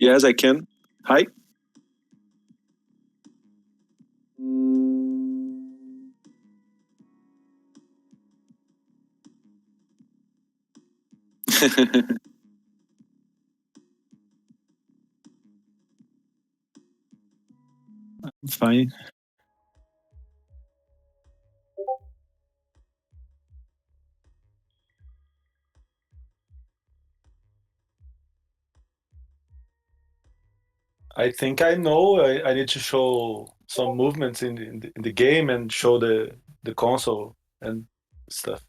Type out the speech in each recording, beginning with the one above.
Yes, I can. Hi. Fine. I think I know. I need to show some movements in the game and show the console and stuff.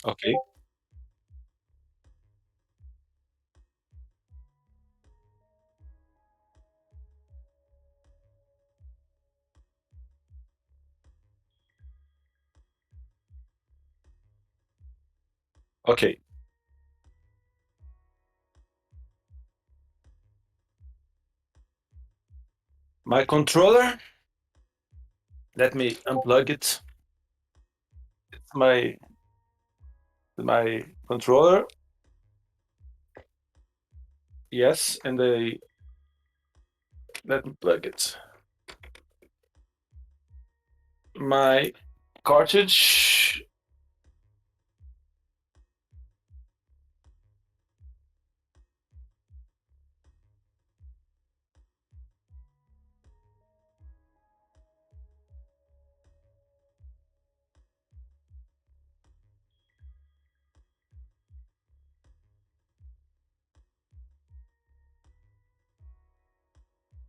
Okay. Okay. My controller. Let me unplug it. It's my controller. Yes, and the let me plug it. My cartridge.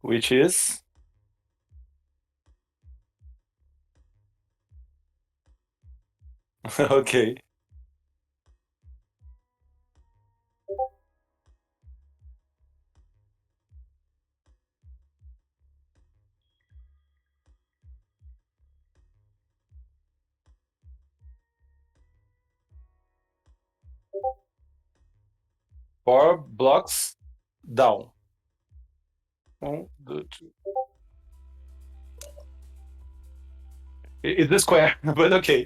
which is okay. Four blocks down. Oh, good. It's a square, but okay.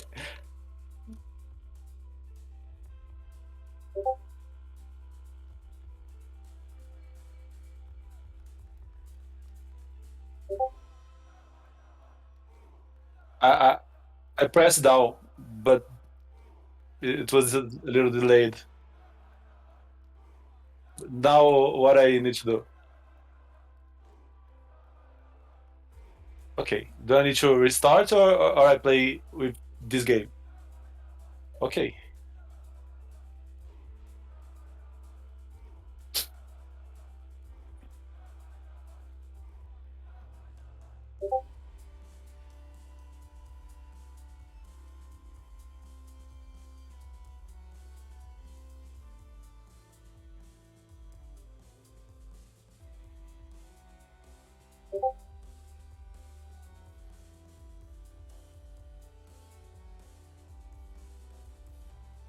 I, I I pressed down, but it was a little delayed. Now what I need to do? Okay. Do I need to restart or I play with this game? Okay.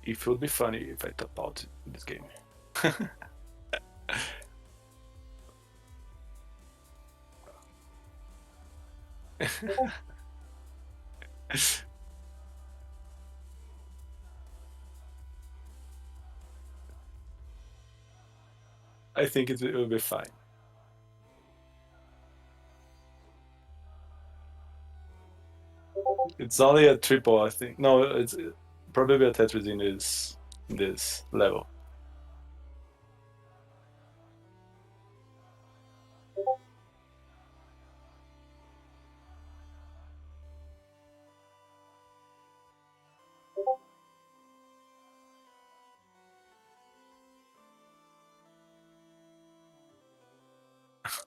It would be funny if I top out in this game. I think it will be fine. It's only a triple, I think. No, it's probably a Tetris in this level.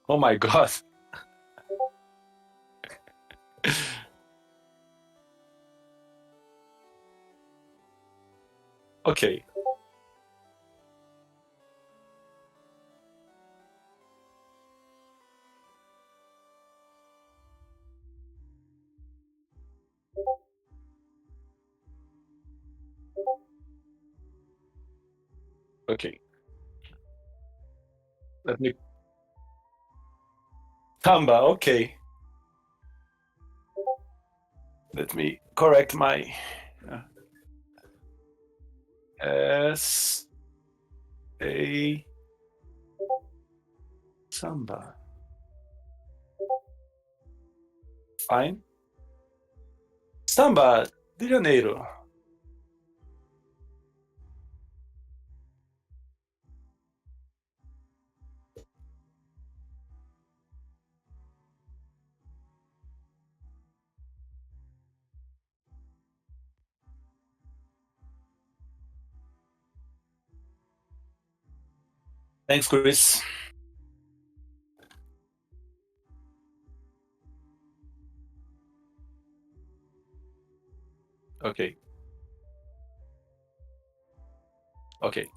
Oh my god. Okay. Okay. Let me Tamba, okay. Let me correct my uh, S A Samba. Fine. Samba de Janeiro. Thanks, Chris. Okay. Okay.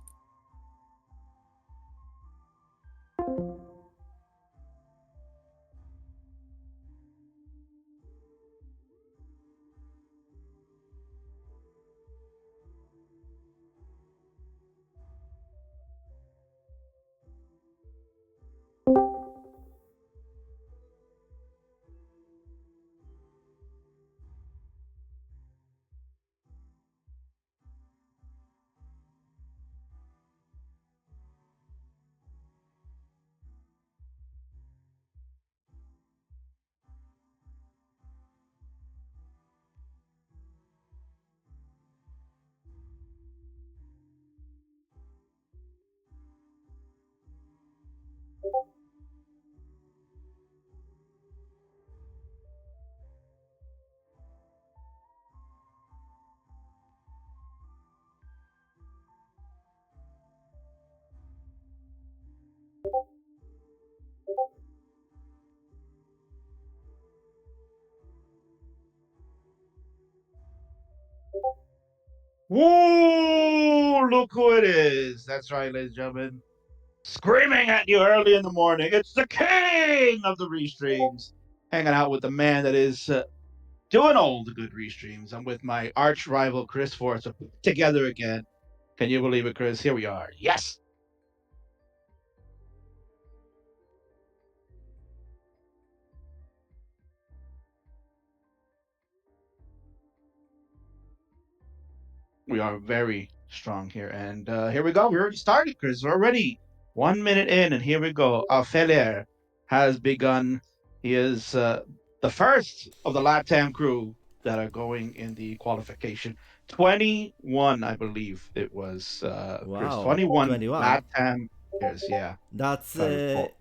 Woo! Look who it is. That's right, ladies and gentlemen. Screaming at you early in the morning. It's the king of the restreams. Hanging out with the man that is doing all the good restreams. I'm with my arch rival, Chris Forrest, together again. Can you believe it, Chris? Here we are. Yes. We are very strong here. And here we go. We already started, Chris. We're already 1 minute in, and here we go. Feller has begun. He is the first of the LATAM crew that are going in the qualification. 21, I believe it was, Chris. Wow, 21 21. LATAM players, yeah, That's if I recall.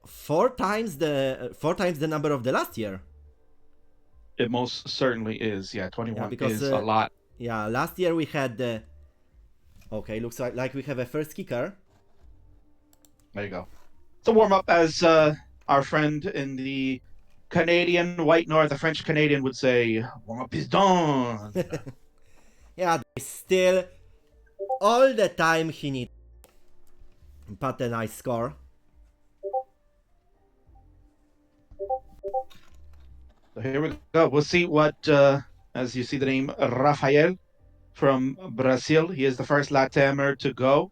four times the number of the last year. It most certainly is. Yeah, Yeah, 21 because is a lot. yeah, last year we had okay, looks like we have a first kicker. There you go. It's a warm up, as our friend in the Canadian white north, the French Canadian would say, warm up is done. Yeah, still all the time he needs, but a nice score. So here we go. We'll see what, as you see the name Rafael from Brazil, he is the first Latamer to go.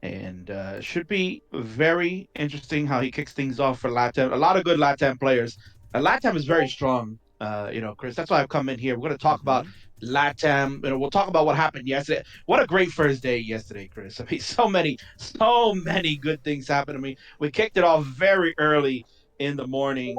And should be very interesting how he kicks things off for LATAM. A lot of good LATAM players. LATAM is very strong, Chris. That's why I've come in here. We're going to talk about Mhm. LATAM. We'll talk about what happened yesterday. What a great first day yesterday, Chris. I mean, so many good things happened. I mean, we kicked it off very early in the morning,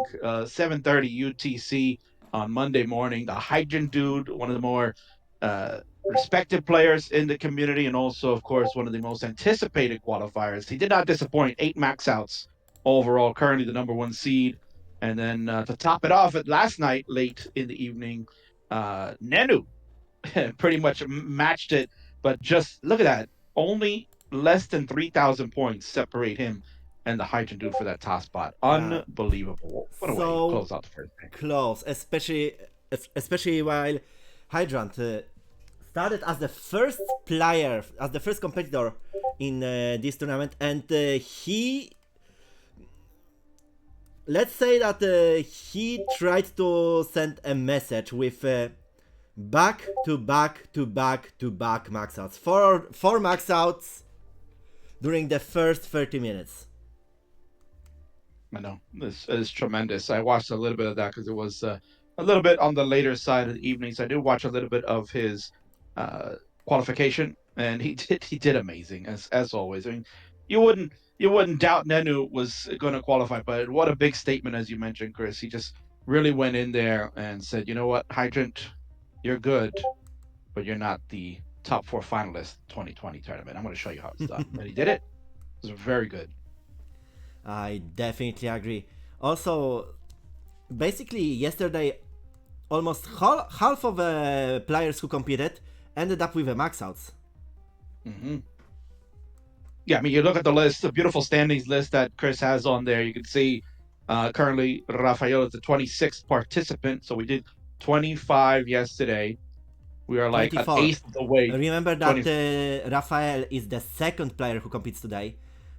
7:30 UTC on Monday morning. The Hydrant Dude, one of the more uh, respected players in the community, and also, of course, one of the most anticipated qualifiers. He did not disappoint. 8 max outs overall, currently the number one seed. And then to top it off, at last night, late in the evening, Nenu pretty much matched it. But just look at that. Only less than 3,000 points separate him and the Hydrogen Dude for that top spot. Yeah, Unbelievable. What a way to so close out the first game. close, especially while Hydrant started as the first player, as the first competitor in this tournament, and he, let's say that he tried to send a message with back to back to back to back max outs, four max outs during the first 30 minutes. I know this is tremendous. I watched a little bit of that because it was a little bit on the later side of the evening. So I did watch a little bit of his uh, qualification, and he did amazing as always. I mean, you wouldn't doubt Nenu was going to qualify, but what a big statement, as you mentioned, Chris. He just really went in there and said, you know what, Hydrant, you're good, but you're not the top four finalist 2020 tournament. I'm going to show you how it's done, and he did it. It was very good. I definitely agree. Also, basically yesterday, almost half of the players who competed ended up with a max outs. Hmm. Yeah, I mean, you look at the list, the beautiful standings list that Chris has on there. You can see currently Rafael is the 26th participant. So we did 25 yesterday. We are like an 24. eighth of the way. Remember that 20. Rafael is the second player who competes today.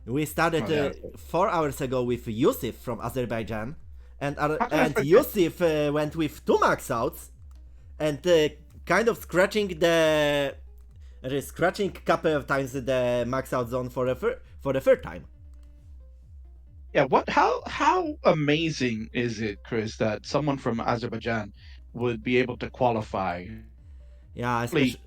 We started Oh, yeah. 4 hours ago with Yusuf from Azerbaijan, How can I and forget? Yusuf went with two max outs, and kind of scratching couple of times the max out zone for the third time. Yeah, what? How amazing is it, Chris, that someone from Azerbaijan would be able to qualify? Yeah, Really, especially.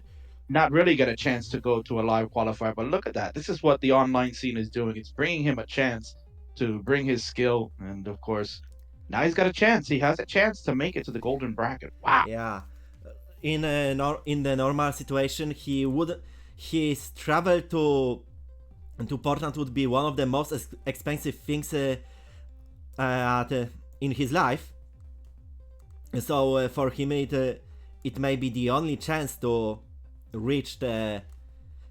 not really get a chance to go to a live qualifier, but look at that. This is what the online scene is doing. It's bringing him a chance to bring his skill, and of course, now he's got a chance. He has a chance to make it to the golden bracket. Wow. Yeah, in the normal situation, his travel to Portland would be one of the most expensive things in his life. So for him, it may be the only chance to reach the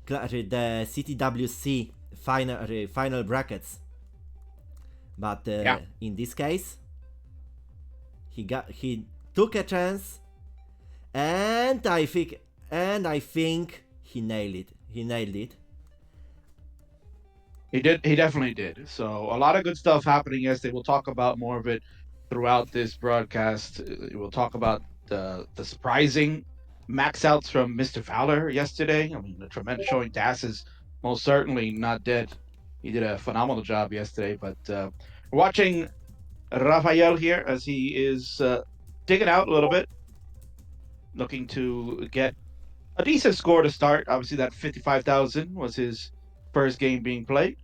CTWC final brackets. But Yeah. in this case, he took a chance, and I think and I think he nailed it. He nailed it. He did. He definitely did. So a lot of good stuff happening yesterday. We'll talk about more of it throughout this broadcast. We'll talk about the surprising max outs from Mr. Valor yesterday. I mean, the tremendous showing. Das is most certainly not dead. He did a phenomenal job yesterday. But we're watching Rafael here as he is digging out a little bit, looking to get a decent score to start. Obviously, that 55,000 was his first game being played.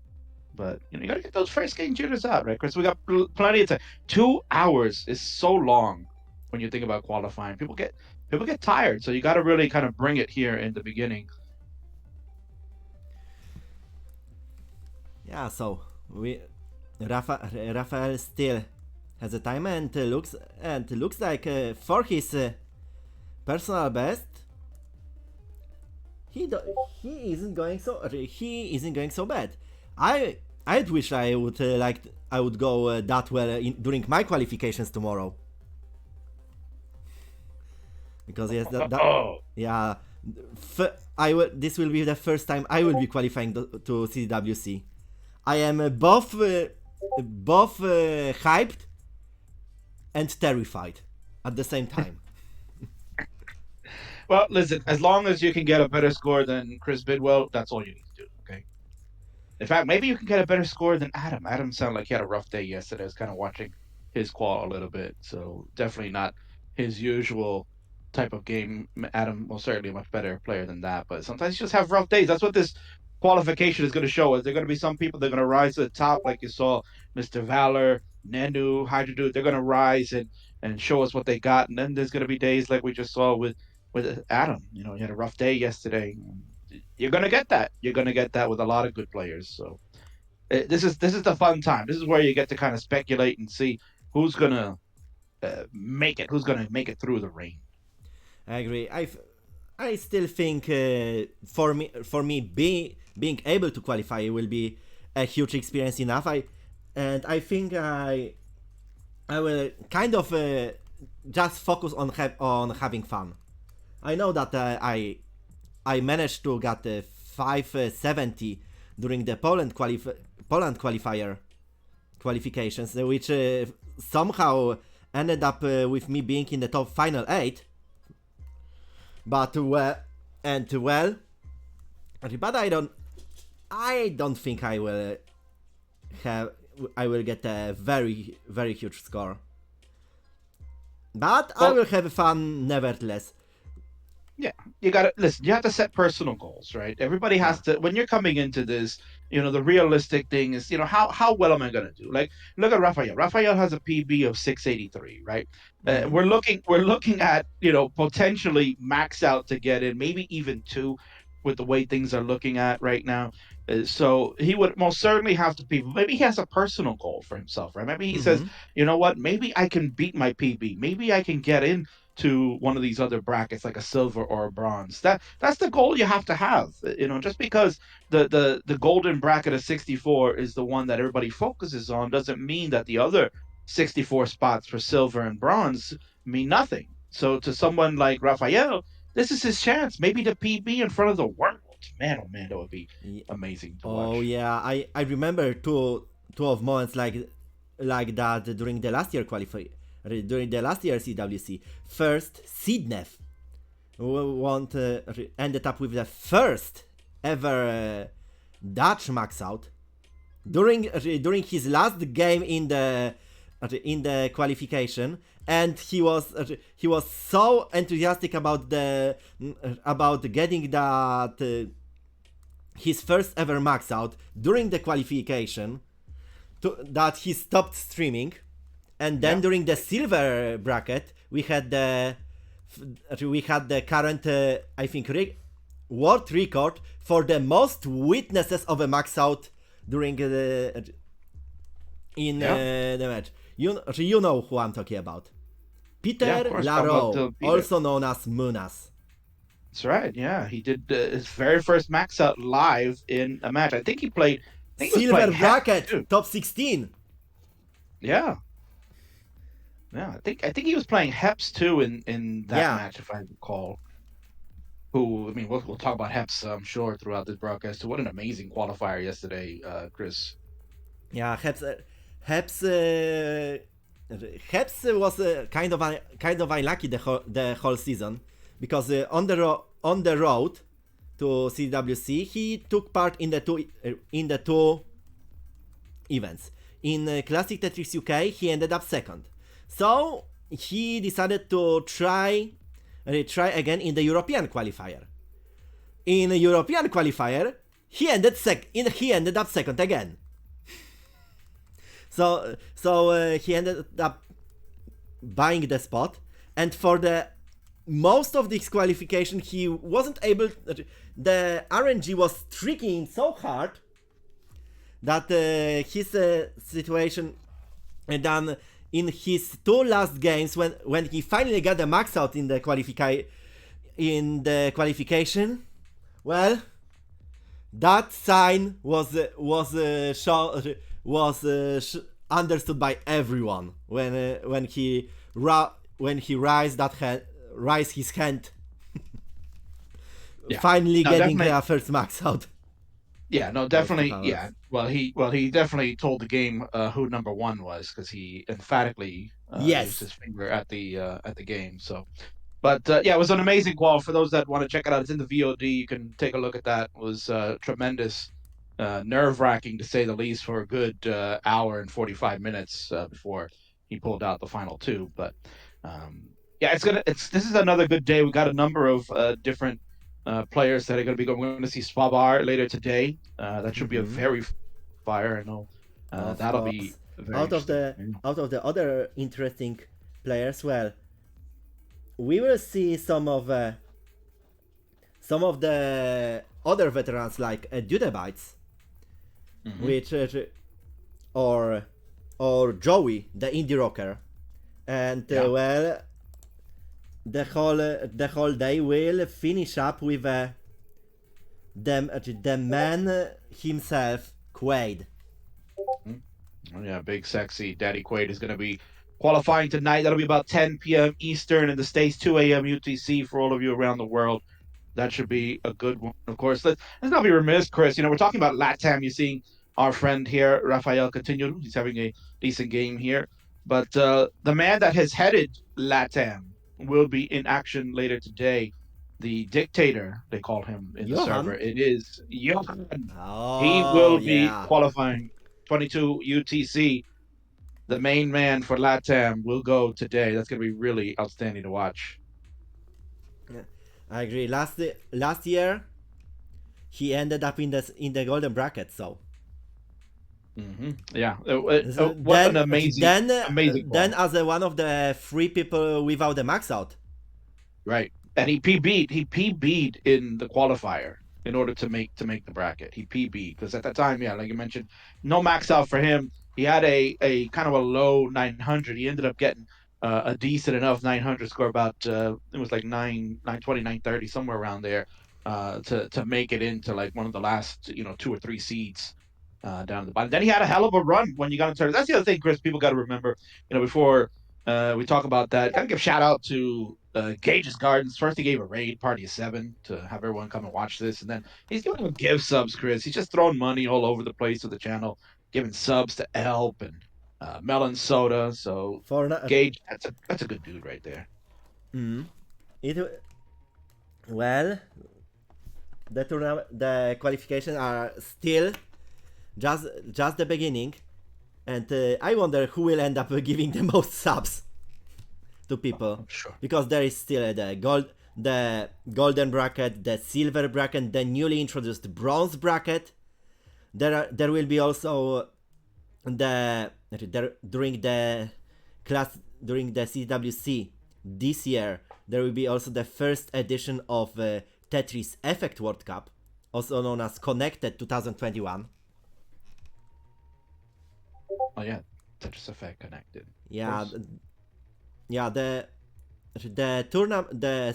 But you got to get those first game jitters out, right, Chris? We got plenty of time. 2 hours is so long when you think about qualifying. People get tired, so you got to really kind of bring it here in the beginning. Yeah, so Rafael still has a time and looks like for his personal best, he isn't going so bad. I'd wish I would go that well during my qualifications tomorrow. Because yes, yeah, this will be the first time I will be qualifying to CWC. I am both hyped and terrified at the same time. Well, listen, as long as you can get a better score than Chris Bidwell, that's all you need to do, okay? In fact, maybe you can get a better score than Adam. Adam sounded like he had a rough day yesterday. I was kind of watching his qual a little bit, so definitely not his usual type of game. Adam was certainly a much better player than that, but sometimes you just have rough days. That's what this qualification is going to show us. There are going to be some people that are going to rise to the top, like you saw Mr. Valor, Nenu, Hydra Dude. They're going to rise and show us what they got, and then there's going to be days like we just saw with Adam. You know, he had a rough day yesterday. You're going to get that. You're going to get that with a lot of good players. So this is the fun time. This is where you get to kind of speculate and see who's going to make it. Who's going to make it through the rain. I agree. I still think for me being able to qualify will be a huge experience enough. I think I will kind of just focus on having fun. I know that I managed to get 570 during the Poland qualifier qualifications, which somehow ended up with me being in the top final 8. But but I don't think I will get a very, very huge score. But I will have fun nevertheless. Yeah, you gotta listen. You have to set personal goals, right? Everybody has to. When you're coming into this, the realistic thing is, how well am I gonna do? Like, look at Rafael. Rafael has a PB of 683, right? We're looking at potentially max out to get in, maybe even 2, with the way things are looking at right now. So he would most certainly have to be. Maybe he has a personal goal for himself, right? Maybe he says, you know what? Maybe I can beat my PB. Maybe I can get in to one of these other brackets like a silver or a bronze. That's the goal you have to have. Just because the golden bracket of 64 is the one that everybody focuses on doesn't mean that the other 64 spots for silver and bronze mean nothing. So to someone like Rafael, this is his chance, maybe to PB in front of the world. Man, oh man, that would be amazing to watch. Oh yeah, I remember two of moments like that during the last year during the last year CWC. First, Sidnev ended up with the first ever Dutch max out during his last game in the qualification, and he was so enthusiastic about getting that his first ever max out during the qualification that he stopped streaming. And then during the silver bracket, we had the current I think world record for the most witnesses of a max out during the match. You know who I'm talking about. Peter Laro, also known as Munas. That's right. Yeah, he did his very first max out live in a match. I think he played silver bracket top 16. Yeah. Yeah, I think he was playing Heps too in that match, if I recall. who, I mean, we'll talk about Heps, I'm sure, throughout this broadcast. So what an amazing qualifier yesterday, Chris. Yeah, Heps, uh, Heps was kind of unlucky the whole season because on the road to CWC he took part in the two events. In Classic Tetris UK he ended up second, so he decided to try again in the European qualifier. In the European qualifier he ended up second again. So he ended up buying the spot, and for the most of this qualification he wasn't able. The RNG was tricking so hard that his situation, and then in his two last games when he finally got the max out in the qualification, well, that sign was understood by everyone when he raised his hand, Yeah. finally No, getting definitely. the first max out. Yeah, no, definitely. powers. Yeah. Well, he definitely told the game who number one was because he emphatically Yes. used his finger at the game. So, but yeah, it was an amazing qual. For those that want to check it out, it's in the VOD. You can take a look at that. It was tremendous, nerve-wracking to say the least, for a good hour and 45 minutes before he pulled out the final two. But yeah, this is another good day. We got a number of different players that are going to be going. We're going to see Swabar later today. That should be a very fire. I know Of that'll course. be very out of interesting. the other interesting players, well, we will see some of the other veterans like Dudebites, Mhm. which or Joey, the indie rocker, and Yeah. well, the whole day will finish up with the man himself, Quaid. Oh, yeah, big sexy Daddy Quaid is going to be qualifying tonight. That'll be about 10 p.m. Eastern in the States, 2 a.m. UTC for all of you around the world. That should be a good one. Of course, let's not be remiss, Chris. We're talking about LATAM. You're seeing our friend here, Rafael Coutinho. He's having a decent game here. But the man that has headed LATAM will be in action later today. The dictator, they call him in the Johan? server. It is Johan. Oh, He will be yeah. qualifying 22 UTC. The main man for LATAM will go today. That's going to be really outstanding to watch. I agree. Last year, he ended up in the golden bracket. So Yeah. So What an amazing, amazing then call. as one of the 3 people without the max out. Right. And he PB'd in the qualifier in order to make the bracket. He PB'd because at that time, yeah, like you mentioned, no max out for him. He had a kind of a low 900. He ended up getting a decent enough 900 score, about it was like 920, 930, somewhere around there, to make it into like one of the last 2 or 3 seeds down at the bottom. Then he had a hell of a run when you got into. That's the other thing, Chris. People got to remember, before we talk about that. Gotta give shout out to Gage's Gardens. First, he gave a raid party of 7 to have everyone come and watch this, and then he's giving them give subs, Chris. He's just throwing money all over the place with the channel, giving subs to Elp and Melon Soda. So For na- Gage, that's a good dude right there. it well, the qualifications are still just the beginning, and I wonder who will end up giving the most subs to people. Sure. Because there is still the golden bracket, the silver bracket, the newly introduced bronze bracket. There will be also during the CWC this year. There will be also the first edition of Tetris Effect World Cup, also known as Connected 2021. Oh yeah, Tetris Effect connected. Yeah, Of course. yeah. The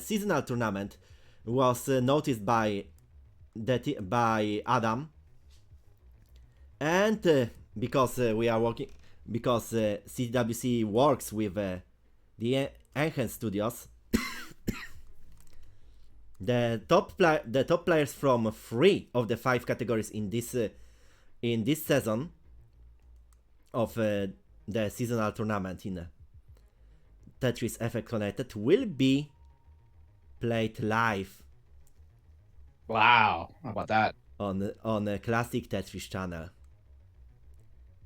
seasonal tournament was noticed by Adam, and because we are working, because CWC works with the Enhance Studios. the top players from 3 of the 5 categories in this season of the seasonal tournament in Tetris Effect Connected will be played live Wow. How about that? on a classic Tetris channel.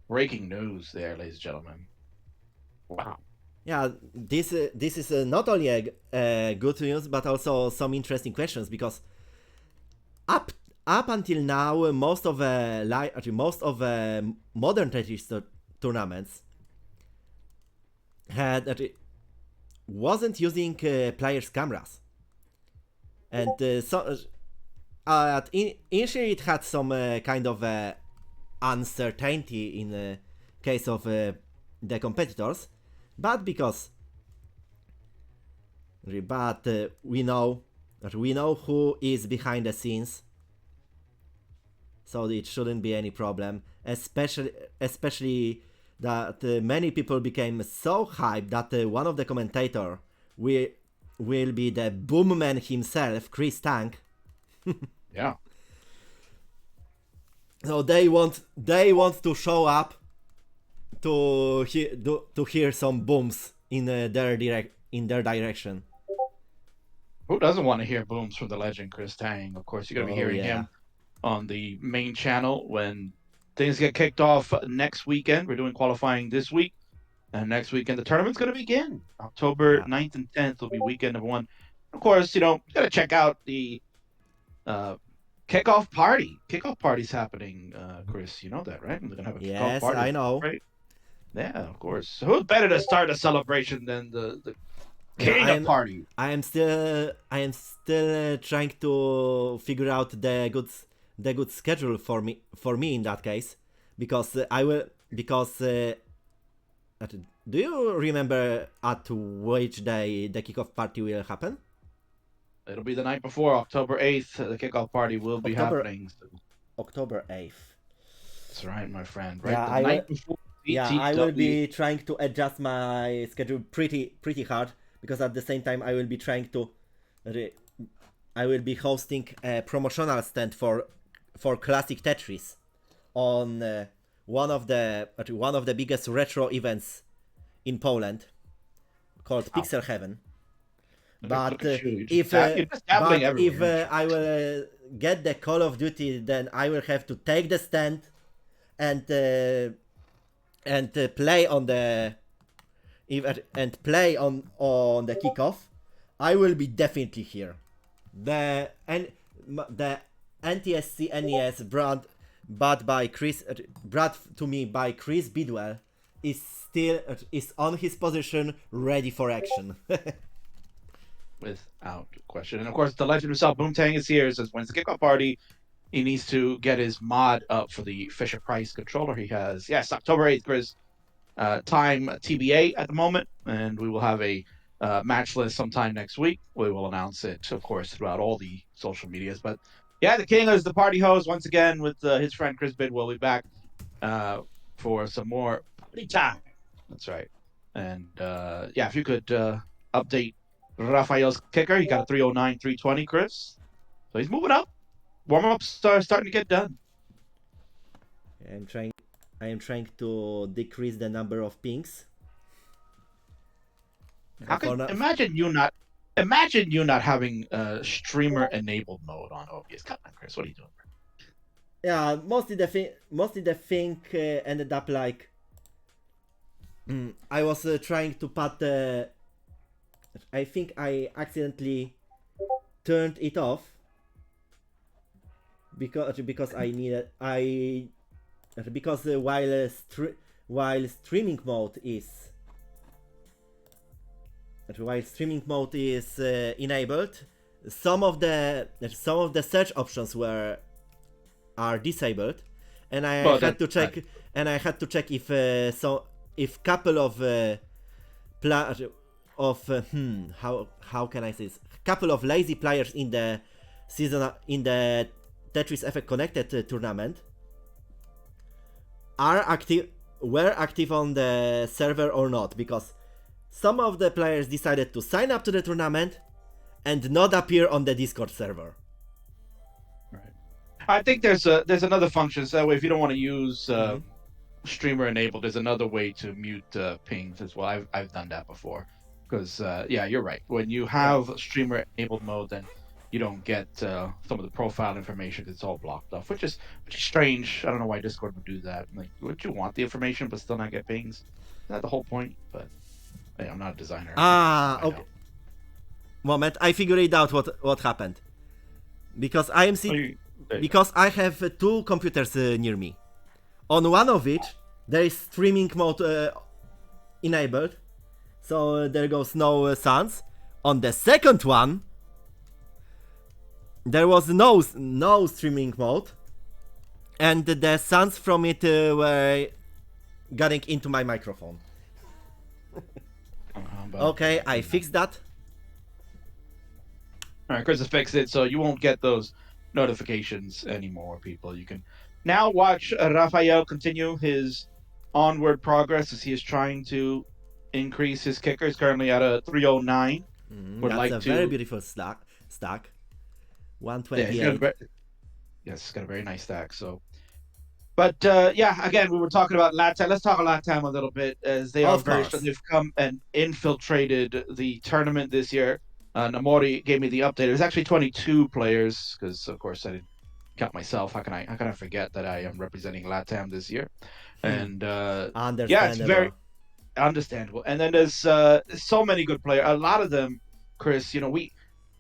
Breaking news there, ladies and gentlemen. Wow. Yeah, this is not only a good news, but also some interesting questions, because up until now, most of modern Tetris tournaments wasn't using players' cameras, and initially it had some kind of uncertainty in case of the competitors, but we know who is behind the scenes, so it shouldn't be any problem. Especially that many people became so hyped that one of the commentator will be the boom man himself, Chris Tank. Yeah. So they want to show up to hear some booms in their direction. Who doesn't want to hear booms from the legend Chris Tang? Of course, you're going to be hearing him on the main channel when things get kicked off next weekend. We're doing qualifying this week. And next weekend, the tournament's going to begin. October 9th and 10th will be weekend number 1. Of course, you got to check out the kickoff party. Kickoff party's happening, Chris. You know that, right? We're going to have a kickoff party. Yes, I know. Right? Yeah, of course. Who's better to start a celebration than the king of party? I am still trying to figure out the good schedule for me in that case, because do you remember at which day the kickoff party will happen? It'll be the night before, October 8th. The kickoff party will be happening. October 8th. That's right, my friend. Right, Yeah, the night before. I will be trying to adjust my schedule pretty hard, because at the same time I will be trying to I will be hosting a promotional stand for Classic Tetris on one of the biggest retro events in Poland, called Pixel Heaven. But if I will get the Call of Duty, then I will have to take the stand and play on the the kickoff. I will be definitely here. The NTSC NES brought to me by Chris Bidwell is on his position, ready for action. Without question. And of course, the legend himself, Boomtang, is here. Says when's the kickoff party? He needs to get his mod up for the Fisher Price controller he has. Yes, October 8th, Chris. Time TBA at the moment, and we will have a match list sometime next week. We will announce it, of course, throughout all the social medias. But yeah, the king is the party host once again with his friend Chris Bidwell. Will be back for some more party time. That's right. And yeah, if you could update Rafael's kicker, he got a 309, 320, Chris. So he's moving up. Warm-ups are starting to get done. I am trying to decrease the number of pings. Imagine you not having streamer enabled mode on OBS. Come on, Chris, what are you doing? Yeah, mostly the thing ended up like I was trying to put the. I think I accidentally turned it off because while streaming mode is enabled, some of the search options are disabled, and I had to check if couple of how can I say this? Couple of lazy players in the Tetris Effect Connected tournament were active on the server or not, because some of the players decided to sign up to the tournament and not appear on the Discord server. Right. I think there's another function. So that way, if you don't want to use streamer enabled, there's another way to mute pings as well. I've done that before. Because yeah, you're right. When you have streamer enabled mode, then you don't get some of the profile information. It's all blocked off, which is strange. I don't know why Discord would do that. Like, would you want the information but still not get pings? Is that the whole point? But hey, I'm not a designer. Okay. Moment, I figured it out what happened. Because I am because I have two computers near me. On one of which there is streaming mode enabled, so there goes no sounds. On the second one, there was no streaming mode, and the sounds from it were getting into my microphone. Okay, I fixed that. All right, Chris has fixed it, so you won't get those notifications anymore, people. You can now watch Rafael continue his onward progress as he is trying to increase his kicker. He's currently at a 309. That's a very beautiful stack. 128. Yes, it's got a very nice stack. So, but yeah, again, we were talking about LATAM. Let's talk about LATAM a little bit, as they are very strong. They've come and infiltrated the tournament this year. Namori gave me the update. It was actually 22 players, because of course I didn't count myself. How can I forget that I am representing LATAM this year? And yeah, it's very understandable. And then there's so many good players. A lot of them, Chris. You know,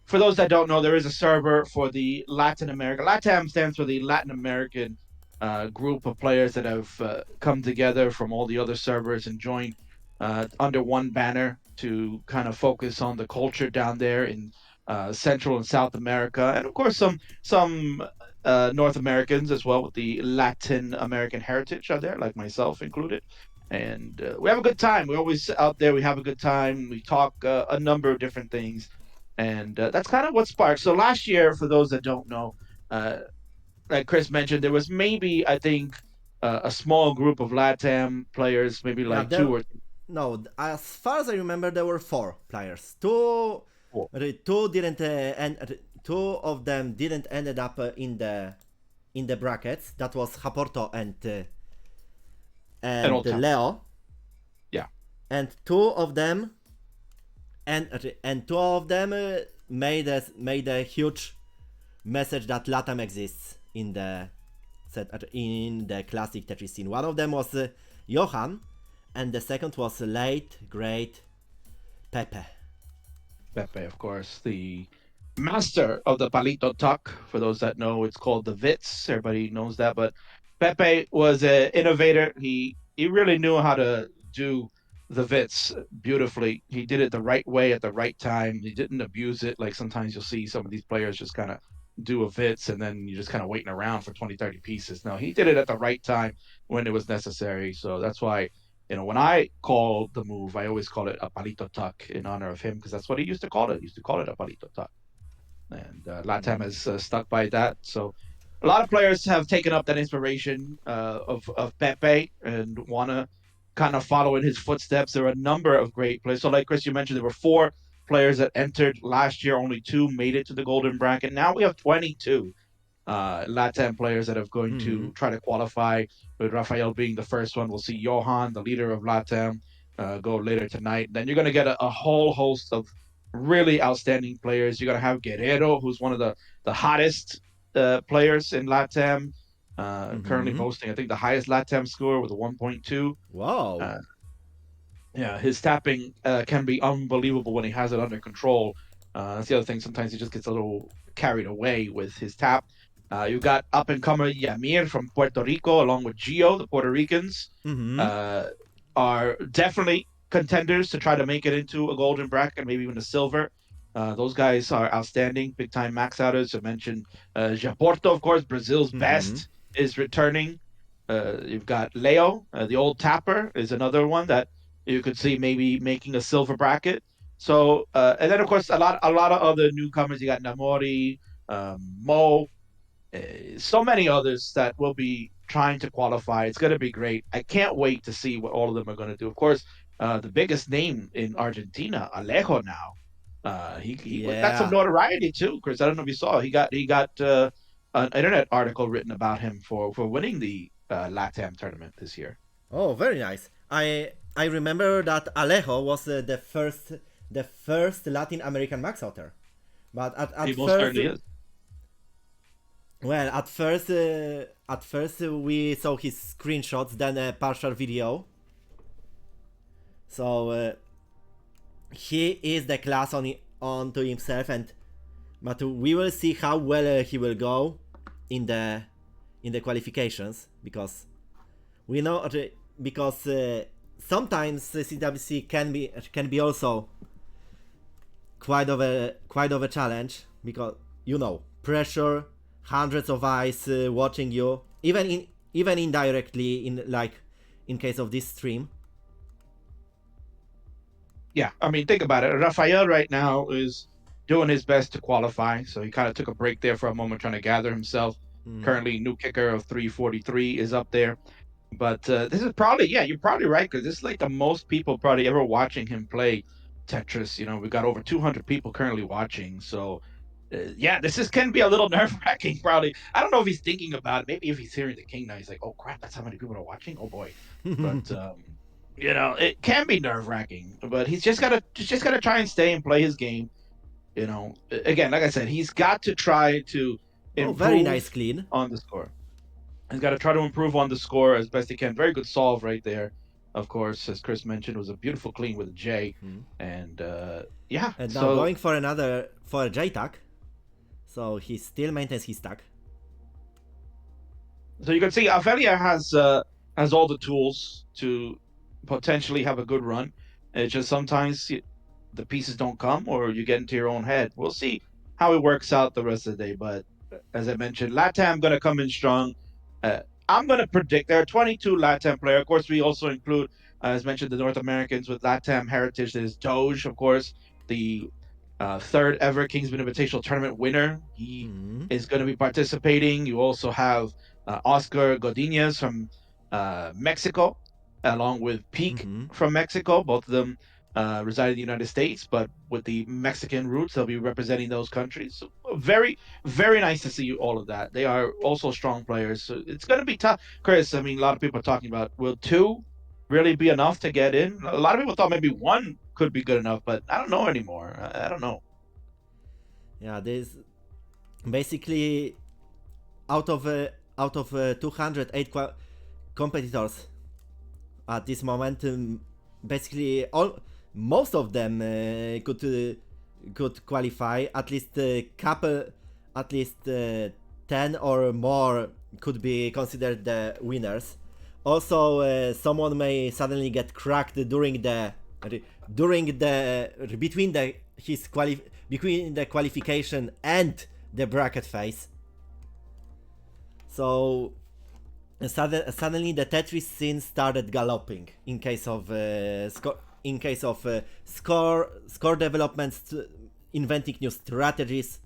for those that don't know, there is a server for the Latin America. LATAM stands for the Latin American group of players that have come together from all the other servers and joined under one banner to kind of focus on the culture down there in Central and South America, and of course some North Americans as well with the Latin American heritage out there, like myself included. And we have a good time. We're always out there. We have a good time. We talk a number of different things, and that's kind of what sparked. So last year, for those that don't know, like Chris mentioned, there was maybe, I think, a small group of LATAM players, maybe like two or. No, as far as I remember, there were 4 players. Two didn't, and 2 of them didn't ended up in the brackets. That was Haporto and Leo. Yeah. And 2 of them, made a huge message that LATAM exists in the classic Tetris scene. One of them was Johan. And the second was late, great Pepe. Pepe, of course, the master of the palito tuck. For those that know, it's called the Vitz. Everybody knows that. But Pepe was an innovator. He really knew how to do the Vitz beautifully. He did it the right way at the right time. He didn't abuse it. Like sometimes you'll see some of these players just kind of do a Vitz and then you're just kind of waiting around for 20, 30 pieces. No, he did it at the right time when it was necessary. So that's why, you know, when I call the move, I always call it a palito tuck in honor of him, because that's what he used to call it. He used to call it a palito tuck. And LATAM has stuck by that. So a lot of players have taken up that inspiration of Pepe and want to kind of follow in his footsteps. There are a number of great players. So like Chris, you mentioned, there were 4 players that entered last year. Only 2 made it to the golden bracket. Now we have 22 LATAM players that are going to try to qualify, with Rafael being the first one. We'll see Johan, the leader of LATAM, go later tonight. Then you're going to get a whole host of really outstanding players. You're going to have Guerrero, who's one of the hottest players in LATAM, currently boasting, I think, the highest LATAM score with a 1.2. Wow. Yeah, his tapping can be unbelievable when he has it under control. That's the other thing. Sometimes he just gets a little carried away with his tap. You've got up-and-comer Yamir from Puerto Rico, along with Gio. The Puerto Ricans are definitely contenders to try to make it into a golden bracket, maybe even a silver. Those guys are outstanding, big-time max-outers. I mentioned Japorto, of course, Brazil's best, is returning. You've got Leo, the old tapper, is another one that you could see maybe making a silver bracket. So, and then, of course, a lot of other newcomers. You got Namori, Mo, so many others that will be trying to qualify. It's going to be great. I can't wait to see what all of them are going to do. Of course, the biggest name in Argentina, Alejo now, He got some Yeah. notoriety too, Chris. I don't know if you saw. He got an internet article written about him for winning the LATAM tournament this year. Oh, very nice. I remember that Alejo was the first Latin American max outer, but He at most first, certainly is. well, at first we saw his screenshots, then a partial video. So he is the class onto himself, but we will see how well he will go in the qualifications, because we know because sometimes CWC can be also quite of a challenge, because pressure, hundreds of eyes watching you, even indirectly, in case of this stream. Yeah, I mean, think about it. Rafael right now is doing his best to qualify, so he kind of took a break there for a moment, trying to gather himself. Currently, new kicker of 343 is up there. But this is probably, yeah, you're probably right, because this is like the most people probably ever watching him play Tetris. We got over 200 people currently watching. So, yeah, can be a little nerve wracking, probably. I don't know if he's thinking about it. Maybe if he's hearing the king now, he's like, oh, crap, that's how many people are watching. Oh, boy. But, it can be nerve wracking, but he's just gotta try and stay and play his game. Again, like I said, he's got to try to Oh, improve very nice clean. on the score. He's got to try to improve on the score as best he can. Very good solve right there. Of course, as Chris mentioned, it was a beautiful clean with a J. And yeah. And now going for a J tag. So he still maintains his tag. So you can see Avelia has all the tools to potentially have a good run. It's just sometimes the pieces don't come, or you get into your own head. We'll see how it works out the rest of the day. But as I mentioned, LATAM going to come in strong. I'm going to predict there are 22 LATAM players. Of course, we also include, as mentioned, the North Americans with LATAM heritage. There's Doge, of course, the third ever Kingsman Invitational Tournament winner. He is going to be participating. You also have Oscar Godinez from Mexico, along with Peak from Mexico. Both of them reside in the United States, but with the Mexican roots, they'll be representing those countries. So very, very nice to see all of that. They are also strong players. So it's going to be tough. Chris, I mean, a lot of people are talking about, will 2 really be enough to get in? A lot of people thought maybe 1 could be good enough, but I don't know anymore. I don't know. Yeah, there's basically out of 208 competitors at this moment, basically most of them could qualify. At least a couple, at least 10 or more could be considered the winners. Also, someone may suddenly get cracked between the qualification and the bracket phase. So suddenly the Tetris scene started galloping in case of score developments, inventing new strategies.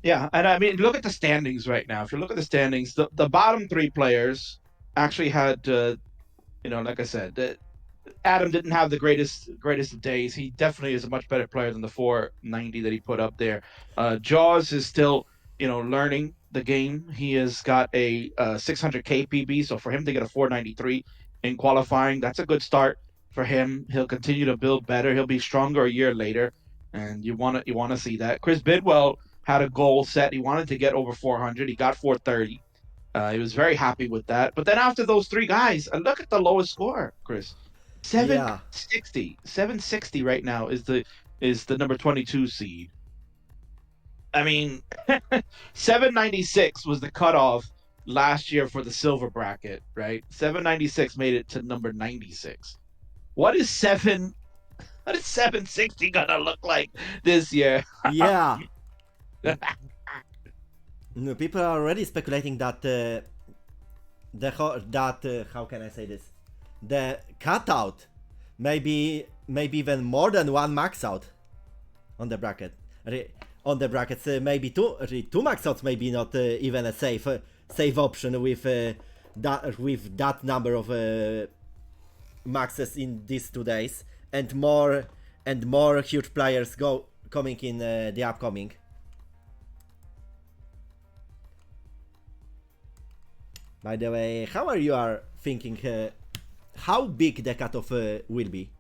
Yeah, and I mean, look at the standings right now. If you look at the standings, the bottom 3 players actually had, like I said, Adam didn't have the greatest of days. He definitely is a much better player than the 490 that he put up there. Jaws is still, learning the game. He has got a 600k PB, so for him to get a 493 in qualifying, that's a good start for him. He'll continue to build better. He'll be stronger a year later, and you want to see that. Chris Bidwell had a goal set. He wanted to get over 400. He got 430. He was very happy with that. But then after those 3 guys, look at the lowest score, Chris. 760 right now is the number 22 seed. I mean, 796 was the cutoff last year for the silver bracket, right? 796 made it to number 96. What is 760 gonna look like this year? Yeah. No, people are already speculating that how can I say this? The cutout maybe even more than 1 max out on the bracket. On the brackets, maybe two max outs, maybe not even a safe option with that number of maxes in these 2 days. and more huge players coming in the upcoming. By the way, how are you thinking? How big the cutoff will be?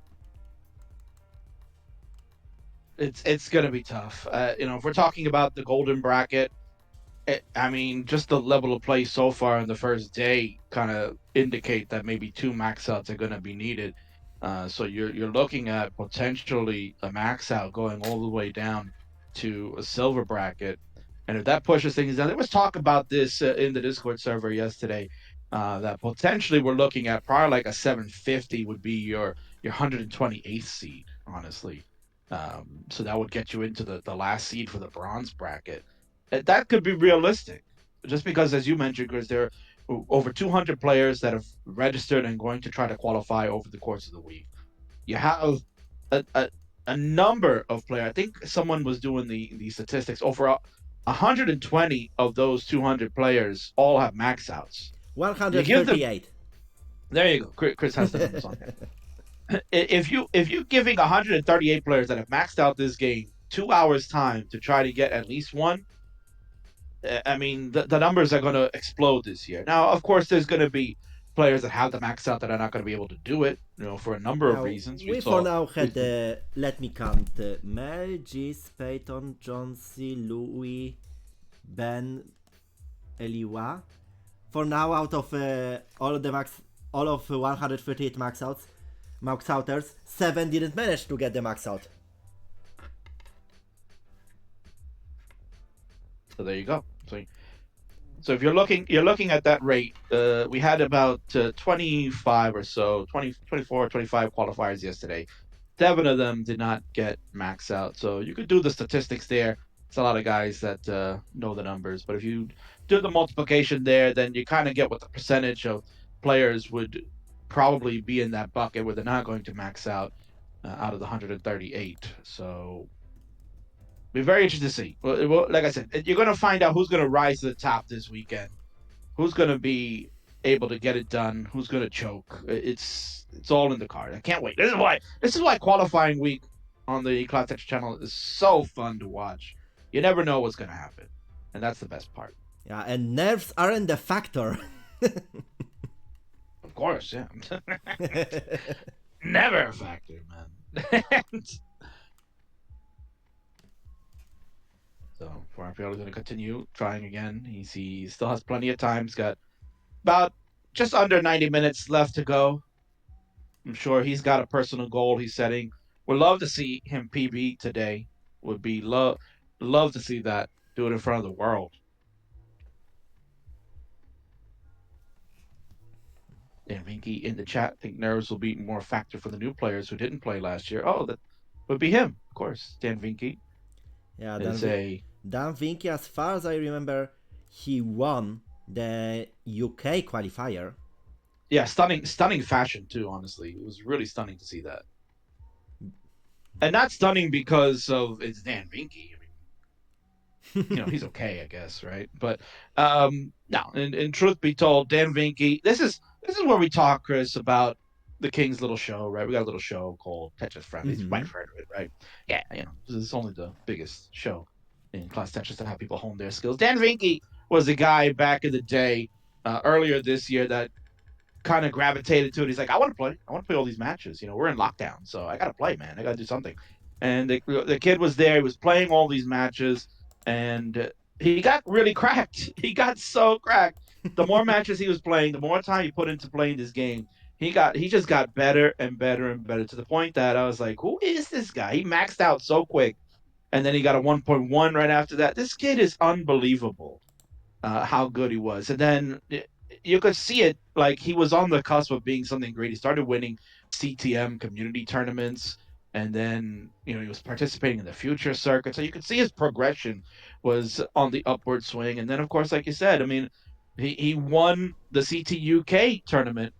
It's gonna be tough. If we're talking about the golden bracket, I mean, just the level of play so far in the first day kind of indicate that maybe 2 max outs are going to be needed. So you're looking at potentially a max out going all the way down to a silver bracket, and if that pushes things down, there was talk about this in the Discord server yesterday. That potentially we're looking at probably like a 750 would be your 128th seed, honestly. So that would get you into the last seed for the bronze bracket. That could be realistic, just because, as you mentioned, Chris, there are over 200 players that have registered and going to try to qualify over the course of the week. You have a number of players. I think someone was doing the statistics. Over 120 of those 200 players all have max outs. 138. There you go. Chris has the numbers on there. If you're giving 138 players that have maxed out this game 2 hours time to try to get at least one, I mean, the numbers are going to explode this year. Now, of course, there's going to be players that have the max out that are not going to be able to do it, for a number of reasons. We for now had, let me count, Mel, Gis, Peyton, John C, Louis, Ben, Eliwa. For now, out of all of 138 max outers, 7 didn't manage to get the max out. So there you go. So if you're looking at that rate, we had about 25 or so, 20, 24, 25 qualifiers yesterday. 7 of them did not get max out. So you could do the statistics there. It's a lot of guys that know the numbers. But if you do the multiplication there, then you kind of get what the percentage of players would probably be in that bucket where they're not going to max out of the 138. So be very interested to see. Well, like I said, you're going to find out who's going to rise to the top this weekend. Who's going to be able to get it done? Who's going to choke? It's all in the card. I can't wait. This is why qualifying week on the Cloud Touch channel is so fun to watch. You never know what's going to happen, and that's the best part. Yeah, and nerves aren't a factor. Of course, yeah. Never a factor, man. So Rafael is going to continue trying again. He still has plenty of time. He's got about just under 90 minutes left to go. I'm sure he's got a personal goal he's setting. Would love to see him PB today. Would be love to see that. Do it in front of the world. Dan Vinky in the chat. Think nerves will be more a factor for the new players who didn't play last year. Oh, that would be him, of course. Dan Vinky. Yeah, Dan Vinky, as far as I remember, he won the UK qualifier. Yeah, stunning fashion too, honestly. It was really stunning to see that. And not stunning because of it's Dan Vinky. I mean, he's okay, I guess, right? But no, in truth be told, Dan Vinky, this is where we talk, Chris, about the King's little show, right? We got a little show called Tetris Friends. You might have heard of it, right? Yeah, this is only the biggest show in class Tetris to have people hone their skills. Dan Vinky was a guy back in the day, earlier this year, that kind of gravitated to it. He's like, I want to play all these matches. We're in lockdown, so I got to play, man. I got to do something. And the kid was there. He was playing all these matches, and he got really cracked. He got so cracked. The more matches he was playing, the more time he put into playing this game, he just got better and better and better, to the point that I was like, who is this guy? He maxed out so quick. And then he got a 1.1 right after that. This kid is unbelievable, how good he was. And then you could see it, like he was on the cusp of being something great. He started winning CTM community tournaments, and then he was participating in the future circuit. So you could see his progression was on the upward swing. And then, of course, like you said, I mean, he won the CT UK tournament,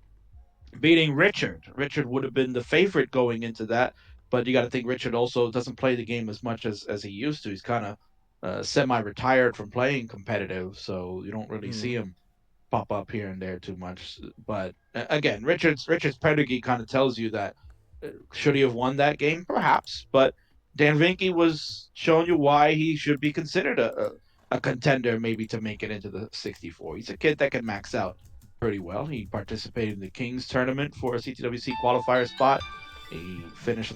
beating Richard. Richard would have been the favorite going into that. But you got to think Richard also doesn't play the game as much as he used to. He's kind of semi-retired from playing competitive, so you don't really see him pop up here and there too much. But again, Richard's pedigree kind of tells you that Should he have won that game? Perhaps, but Dan Vinky was showing you why he should be considered a contender, maybe to make it into the 64. He's a kid that can max out pretty well. He participated in the Kings tournament for a CTWC qualifier spot. He finished.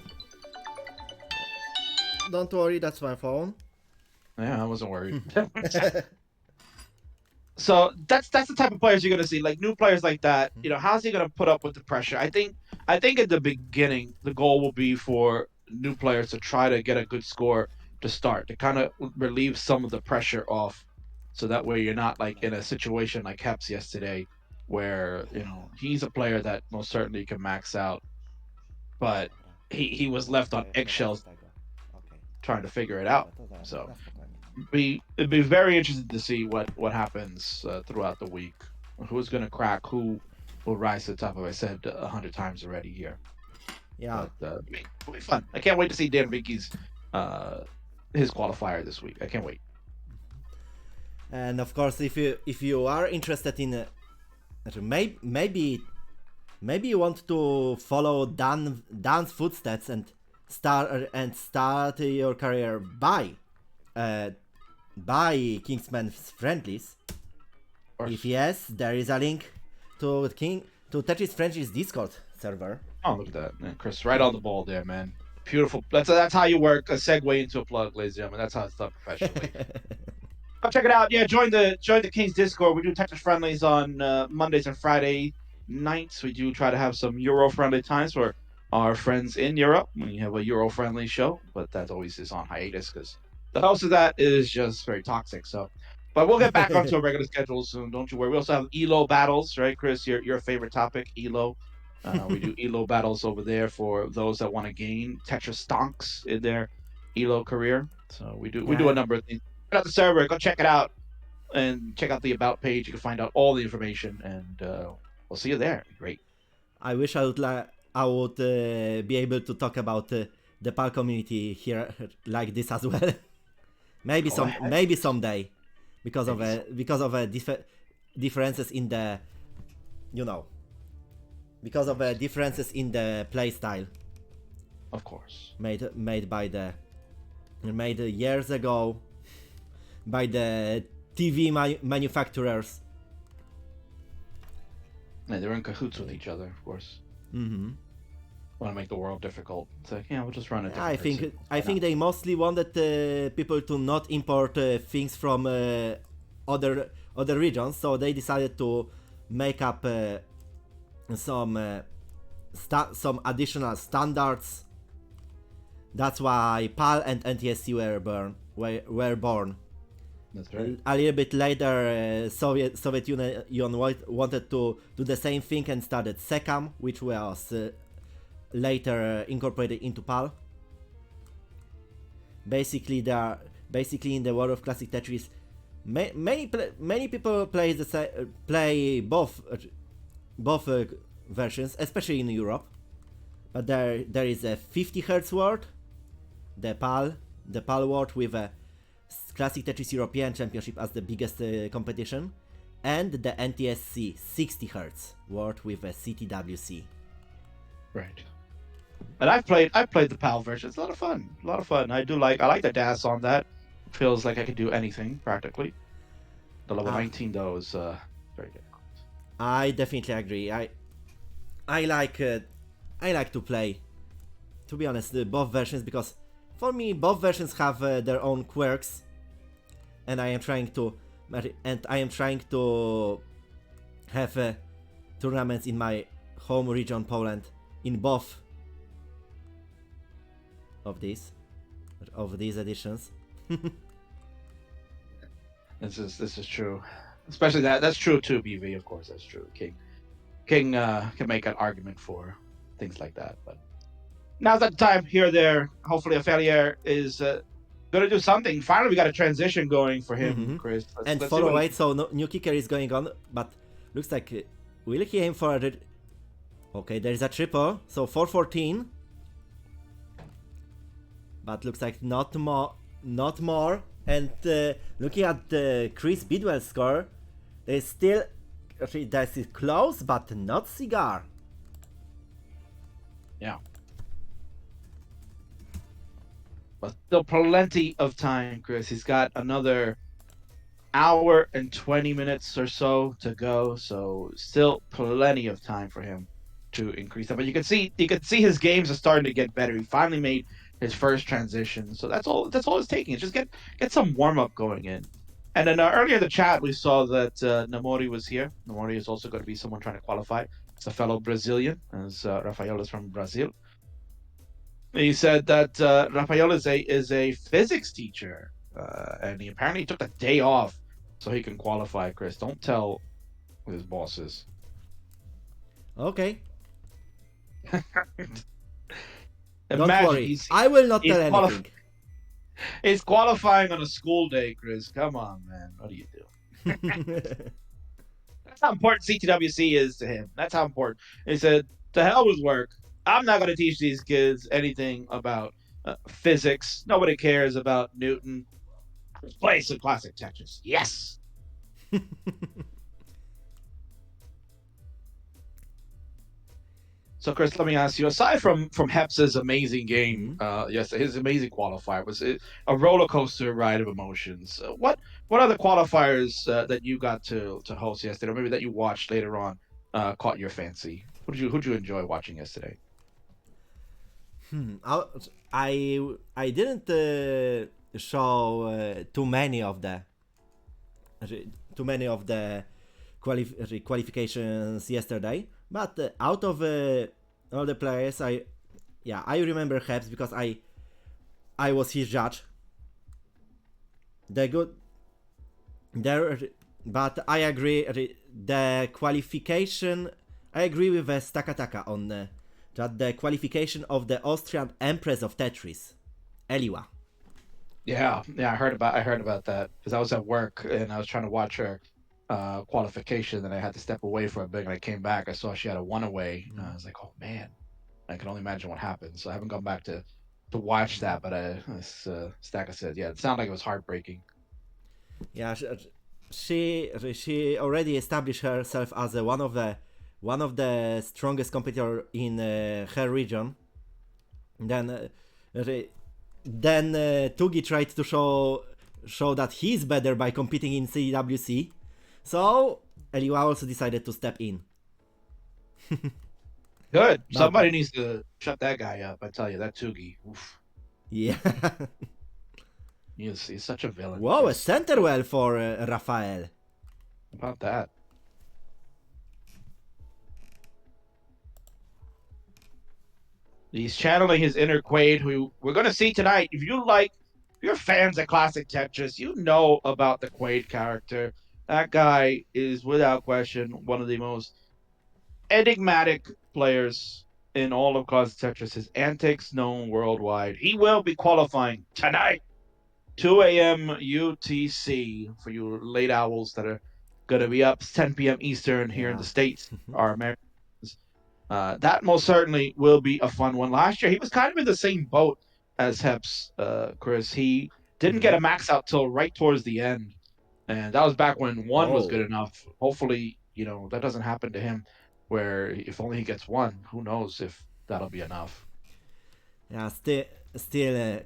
Don't worry, that's my phone. Yeah, I wasn't worried. So that's the type of players you're gonna see, like new players like that. You know, how's he gonna put up with the pressure? I think at the beginning the goal will be for new players to try to get a good score to start, to kind of relieve some of the pressure off, so that way you're not like in a situation like Heps yesterday, where he's a player that most certainly can max out, but he was left on eggshells trying to figure it out. So it'd be very interesting to see what happens throughout the week. Who's going to crack? Who will rise to the top? Of I said 100 times already here. Yeah. But, it'll be fun. I can't wait to see Dan Vinky's his qualifier this week. I can't wait. And of course, if you are interested in maybe you want to follow Dan's footsteps and start your career by Kingsman's Friendlies. If yes, there is a link to Tetris Friendlies Discord server. Oh, look at that, man. Chris, right on the ball there, man. Beautiful. That's how you work a segue into a plug, ladies and gentlemen. That's how it's done professionally. Go check it out. Yeah, join the Kings Discord. We do Tetris Friendlies on Mondays and Friday nights. We do try to have some Euro friendly times for our friends in Europe when you have a Euro friendly show, but that always is on hiatus because the host of that is just very toxic. So, but we'll get back onto a regular schedule soon. Don't you worry. We also have ELO battles, right, Chris? Your favorite topic, ELO. We do ELO battles over there for those that want to gain Tetris stonks in their ELO career. So we do a number of things. Check out the server. Go check it out and check out the about page. You can find out all the information, and we'll see you there. Great. I wish I would be able to talk about the PAL community here like this as well. maybe someday, because of differences in the, because of differences in the play style. Of course. Made years ago by the TV manufacturers. Yeah, they're in cahoots with each other, of course. Mm-hmm. Want to make the world difficult. It's like, we'll just run it. I think they mostly wanted people to not import things from other regions, so they decided to make up some additional standards. That's why PAL and NTSC were born. That's right. A little bit later, Soviet Union wanted to do the same thing and started SECAM, which was later incorporated into PAL. Basically, in the world of classic Tetris, many people play both versions, especially in Europe. But there is a 50 Hz world, the PAL world with a Classic Tetris European Championship as the biggest competition, and the NTSC 60 Hz world with a CTWC. Right. And I've played the PAL version. It's a lot of fun. I like the DAS on that. Feels like I could do anything practically. The level 19 though is very good. I definitely agree. I like to play, to be honest, both versions, because for me both versions have their own quirks, and I am trying to have tournaments in my home region, Poland, in both of these editions. This is true, especially that's true too. BV, of course, that's true. King can make an argument for things like that, but now's not the time. Here or there, hopefully, Affair is gonna do something. Finally, we got a transition going for him, Chris. Let's follow 8, so new kicker is going on, but looks like will he aim for a? Okay, there is a triple, so 414. But looks like not more. And looking at the Chris Bidwell score, there's still that's close, but not cigar. Yeah. but still plenty of time, Chris. He's got another hour and 20 minutes or so to go, so still plenty of time for him to increase that. But you can see his games are starting to get better. He finally made his first transition, so that's all it's taking. It's just get some warm up going in. And then earlier in the chat, we saw that Namori was here. Namori is also going to be someone trying to qualify. It's a fellow Brazilian, as Rafael is from Brazil. He said that Rafael is a physics teacher, and he apparently took the day off so he can qualify. Chris, don't tell his bosses. Okay, don't Imagine worry. I will not he's tell quali- anything. he's qualifying on a school day, Chris. Come on, man. What do you do? That's how important CTWC is to him. That's how important. He said, "To hell with work. I'm not going to teach these kids anything about physics. Nobody cares about Newton. Let's play some classic Tetris." Yes. So, Chris, let me ask you. Aside from Heps's amazing game, yes, his amazing qualifier was a roller coaster ride of emotions. What other qualifiers that you got to host yesterday, or maybe that you watched later on, caught your fancy? Who'd you enjoy watching yesterday? I didn't show too many of the qualifications yesterday, but out of all the players, I remember Heps because I was his judge. The good there, but I agree the qualification. I agree with Stakataka on that the qualification of the Austrian Empress of Tetris, Eliwa. Yeah, I heard about that because I was at work and I was trying to watch her qualification, and I had to step away for a bit. And I came back, I saw she had a one away. I was like, oh man, I can only imagine what happened. So I haven't gone back to watch that. But as Staka said, yeah, it sounded like it was heartbreaking. Yeah, she already established herself as one of the strongest competitor in her region. Then Tugi tried to show that he's better by competing in CWC. So Eliwa also decided to step in. Good. Somebody needs to shut that guy up. I tell you, that Tugi. Oof. Yeah. He's such a villain. Whoa, a center well for Rafael. About that. He's channeling his inner Quaid, who we're going to see tonight. If you're fans of classic Tetris, you know about the Quaid character. That guy is, without question, one of the most enigmatic players in all of classic Tetris. His antics known worldwide. He will be qualifying tonight, 2 a.m. UTC, for you late owls that are going to be up 10 p.m. Eastern here in the States, our Americans. That most certainly will be a fun one. Last year, he was kind of in the same boat as Heps, Chris. He didn't get a max out till right towards the end. And that was back when one was good enough. Hopefully, that doesn't happen to him, where if only he gets one, who knows if that'll be enough. Yeah, still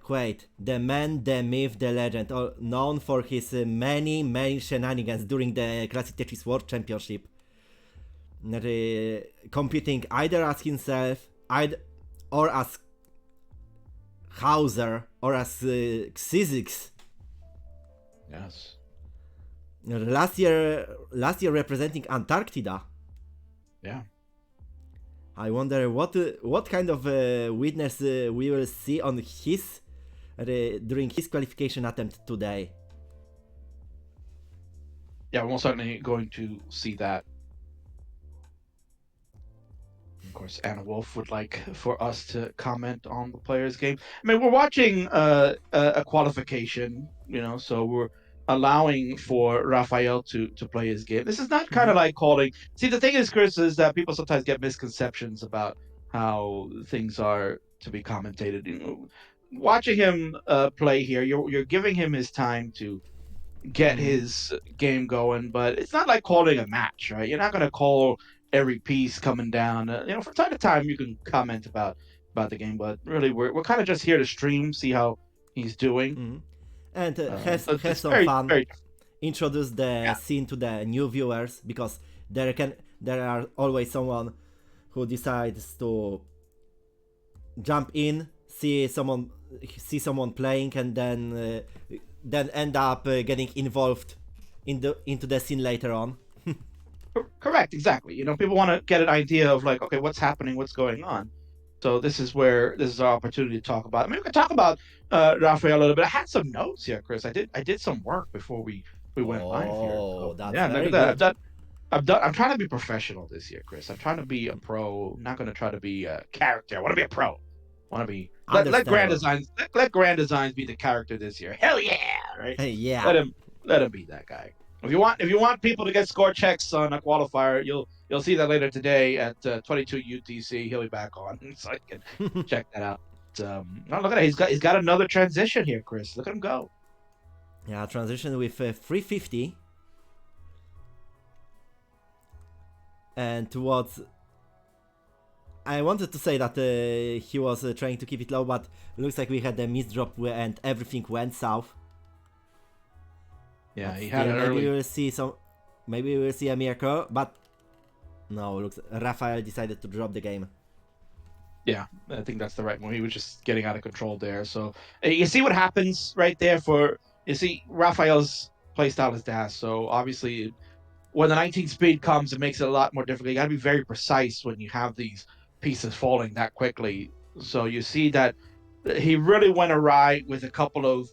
Quaid, the man, the myth, the legend, known for his many shenanigans during the Classic Tetris World Championship. Competing either as himself, or as Hauser, or as Xizix. Yes. Last year representing Antarctica. Yeah. I wonder what kind of witness we will see on his during his qualification attempt today. Yeah, we're most certainly going to see that. Of course, Anna Wolf would like for us to comment on the player's game. I mean, we're watching a qualification, so we're allowing for Rafael to play his game. This is not kind of like calling. See, the thing is, Chris, is that people sometimes get misconceptions about how things are to be commentated. Watching him play here, you're giving him his time to get his game going, but it's not like calling a match, right? You're not going to call every piece coming down. From time to time you can comment about the game, but really we're kind of just here to stream, see how he's doing. Mhm. And So have it's some very, fun. very, Introduce the yeah. scene to the new viewers, because there are always someone who decides to jump in, see someone playing, and then end up getting involved into the scene later on. Correct, exactly. You know, people want to get an idea of like, okay, what's happening, what's going on. So this is our opportunity to talk about. I mean, we could talk about Raphael a little bit. I had some notes here, Chris. I did some work before we went live here. Oh, So that's yeah, look very at that. good. I'm trying to be professional this year, Chris. I'm trying to be a pro. I'm not going to try to be a character. I want to be a pro. I want to be let Grand Understandable. Designs let Grand Designs be the character this year. Hell yeah, right? Yeah. Let him be that guy. If you want people to get score checks on a qualifier, you'll see that later today at 22 UTC. He'll be back on, so I can check that out. Oh, look at that. He's got another transition here, Chris. Look at him go. Yeah, transition with 350. And towards. I wanted to say that he was trying to keep it low, but looks like we had a misdrop and everything went south. Yeah, But he had still, an maybe early. we will see some. Maybe we will see a miracle, but no. Looks Rafael decided to drop the game. Yeah, I think that's the right one. He was just getting out of control there. So you see what happens right there you see Raphael's playstyle is dash. So obviously when the 19 speed comes, it makes it a lot more difficult. You got to be very precise when you have these pieces falling that quickly. So you see that he really went awry with a couple of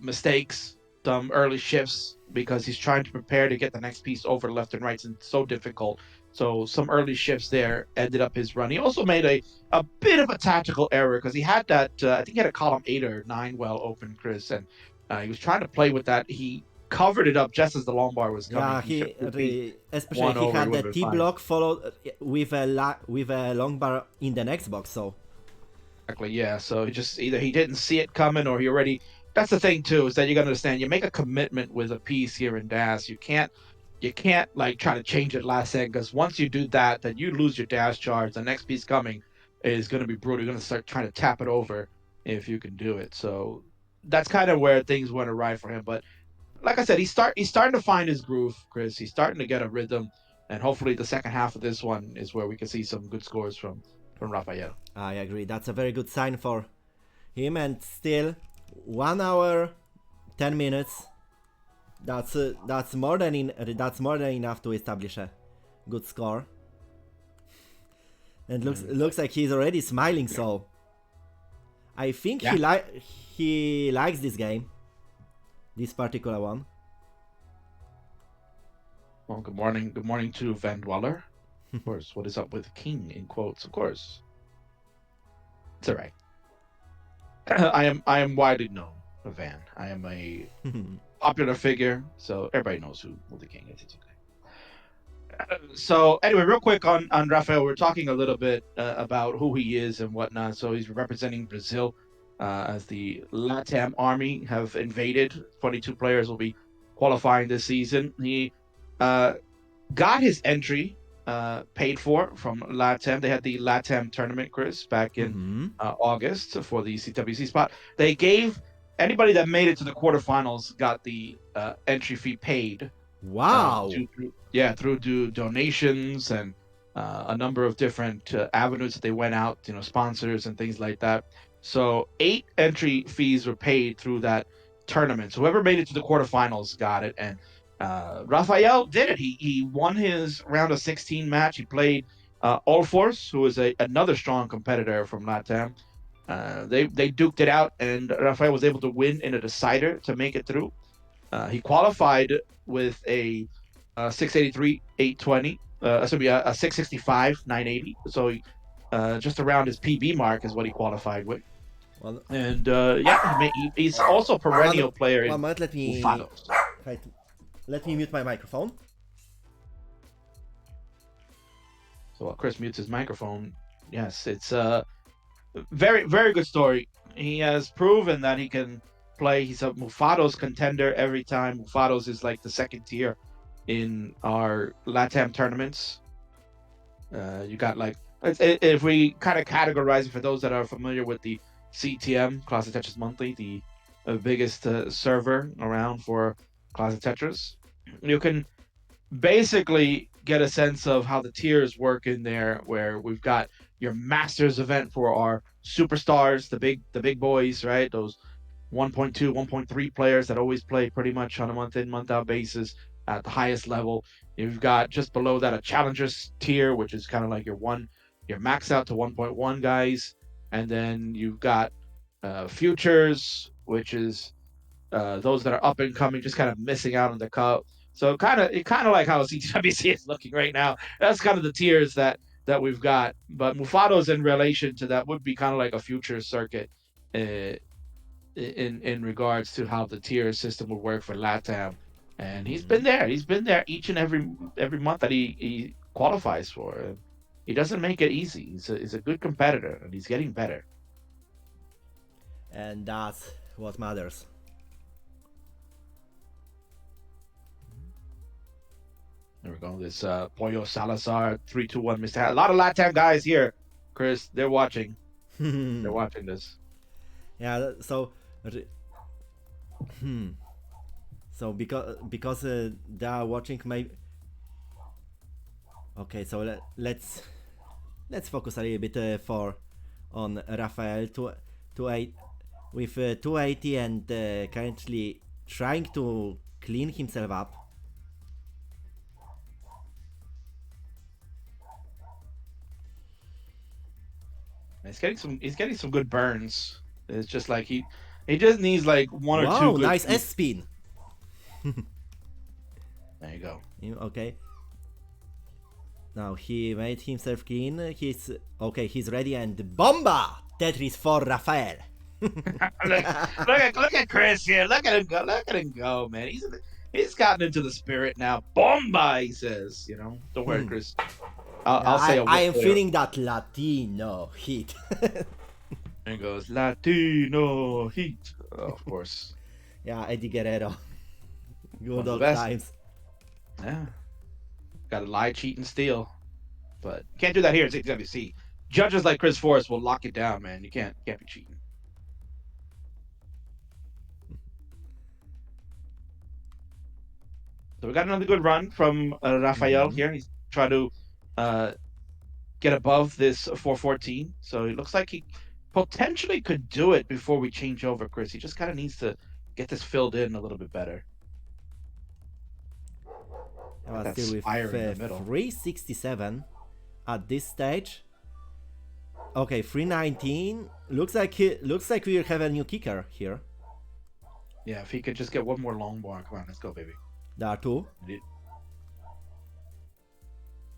mistakes, some early shifts, because he's trying to prepare to get the next piece over left and right, and it's so difficult. So some early shifts there ended up his run. He also made a bit of a tactical error because he had that I think he had a column 8 or 9 well open, Chris, and he was trying to play with that. He covered it up just as the long bar was coming. Yeah, He should especially one he over, had he the would have T been fine. block followed with a long bar in the next box. So Exactly, yeah. So he just either he didn't see it coming or he already. That's the thing too, is that you got to understand. You make a commitment with a piece here in dash. You can't like try to change it last second, because once you do that, then you lose your dash charge. The next piece coming is going to be brutal. You're going to start trying to tap it over if you can do it. So that's kind of where things went awry for him. But like I said, he's starting to find his groove, Chris. He's starting to get a rhythm, and hopefully the second half of this one is where we can see some good scores from Rafael. I agree. That's a very good sign for him. And still, 1 hour, 10 minutes. That's more than enough to establish a good score. And looks like he's already smiling. So I think he likes this game, this particular one. Well, good morning to Van Dweller. Of course, what is up with King in quotes? Of course, it's all right. I am widely known, Van. I am a popular figure, so everybody knows who the King is. It's okay. So anyway, real quick on Rafael, we're talking a little bit about who he is and whatnot. So he's representing Brazil as the LATAM Army have invaded. 22 players will be qualifying this season. He got his entry paid for from LATAM. They had the LATAM tournament, Chris, back in August for the CWC spot. They gave anybody that made it to the quarterfinals got the entry fee paid. Wow. Through donations and a number of different avenues that they went out, sponsors and things like that. So 8 entry fees were paid through that tournament. So whoever made it to the quarterfinals got it, and Rafael did it. He won his round of 16 match. He played Allforce, who is another strong competitor from LATAM. They duked it out, and Rafael was able to win in a decider to make it through. He qualified with a 683 820. This would be a 665 980. So just around his PB mark is what he qualified with. Well, and he's also a perennial player in moment, Mufados. Let me mute my microphone. So while Chris mutes his microphone, yes, it's a very, very good story. He has proven that he can play. He's a Mufados contender every time. Mufados is like the second tier in our LATAM tournaments. You got like, if we kind of categorize it for those that are familiar with the CTM, Clash of Tetris Monthly, the biggest server around for Clash of Tetris. You can basically get a sense of how the tiers work in there, where we've got your Masters event for our superstars, the big boys, right? Those 1.2, 1.3 players that always play pretty much on a month in, month out basis at the highest level. You've got just below that a challengers tier, which is kind of like your max out to 1.1 guys, and then you've got futures, which is those that are up and coming, just kind of missing out on the cup. So kind of like how CTWC is looking right now. That's kind of the tiers that we've got. But Mufado's in relation to that would be kind of like a future circuit. In regards to how the tier system would work for LATAM. And he's been there. He's been there each and every month that he qualifies for. And he doesn't make it easy. He's a good competitor, and he's getting better. And that's what matters. There we go. This Pollo Salazar 321 Mr. A lot of LATAM guys here, Chris. They're watching. They're watching this. Yeah, so so because they are watching, maybe. Okay, so let's focus a little bit on Rafael with 280 and currently trying to clean himself up. He's getting some good burns. It's just like he just needs like one or two. Wow, Good nice S spin. There you go. Okay. Now he made himself clean. He's okay. He's ready and bomba Tetris for Rafael. look at Chris here. Look at him go. Look at him go, man. He's gotten into the spirit now. Bomba, he says. You know, don't worry, Chris. I'll say. I am feeling that Latino heat. There goes Latino heat. Of course. Yeah, Eddie Guerrero. Good old best. times. Yeah. Got to lie, cheat, and steal, but can't do that here at CWC. Judges like Chris Forrest will lock it down, man. You can't be cheating. So we got another good run from Rafael here. He's trying to get above this 414. So it looks like he potentially could do it before we change over, Chris. He just kind of needs to get this filled in a little bit better. Still with 367 at this stage. Okay, 319. Looks like we have a new kicker here. Yeah, if he could just get one more long bar. Come on, let's go, baby. There are two.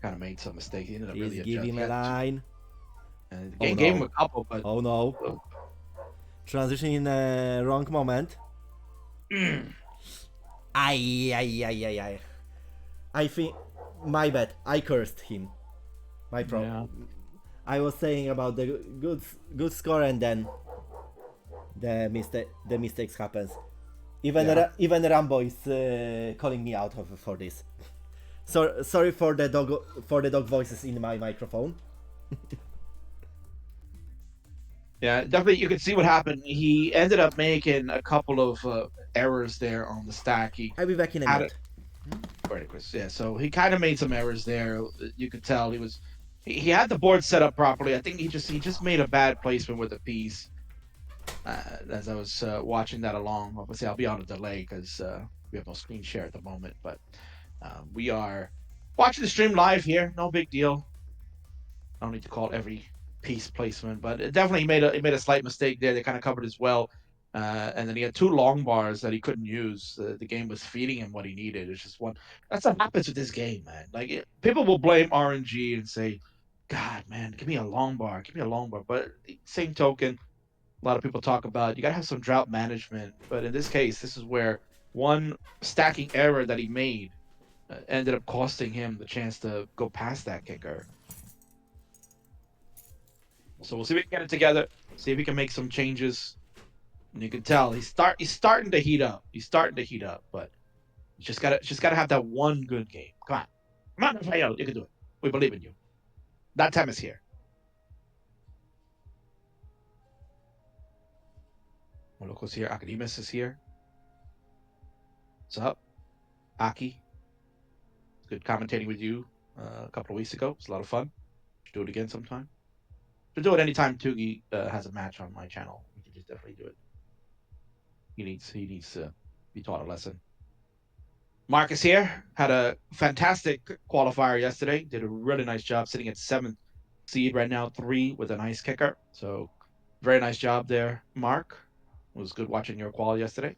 Kind of made some mistakes. He ended up Please really give him a line. And Oh, gave no. him a couple, but Oh no. Transition in a wrong moment. Ay. I think my bad. I cursed him. My problem. Yeah. I was saying about the good score and then the mistakes happens. Even Rambo is calling me out for this. So sorry for the dog voices in my microphone. Yeah, definitely. You could see what happened. He ended up making a couple of errors there on the stack. I'll be back in a minute. Yeah, so he kind of made some errors there. You could tell he had the board set up properly. I think he just made a bad placement with the piece. As I was watching that along, obviously I'll be on a delay because we have no screen share at the moment. But we are watching the stream live here. No big deal. I don't need to call it every piece placement, but it definitely made a slight mistake there. They kind of covered as well. And then he had two long bars that he couldn't use. The game was feeding him what he needed. It's just one. That's what happens with this game, man. Like people will blame RNG and say, "God, man, give me a long bar, give me a long bar." But same token, a lot of people talk about you gotta have some drought management. But in this case, this is where one stacking error that he made ended up costing him the chance to go past that kicker. So we'll see if we can get it together. See if we can make some changes. And you can tell he's starting to heat up. He's starting to heat up, but you just gotta have that one good game. Come on, Rafael, you can do it. We believe in you. That time is here. Moloko's here. Akademus is here. What's up, Aki? Good commentating with you a couple of weeks ago. It's a lot of fun. Should do it again sometime. Should do it anytime Tugi has a match on my channel. We can just definitely do it. He needs to be taught a lesson. Marcus here had a fantastic qualifier yesterday. Did a really nice job, sitting at 7th seed right now, 3 with a nice kicker. So very nice job there, Mark. It was good watching your qual yesterday.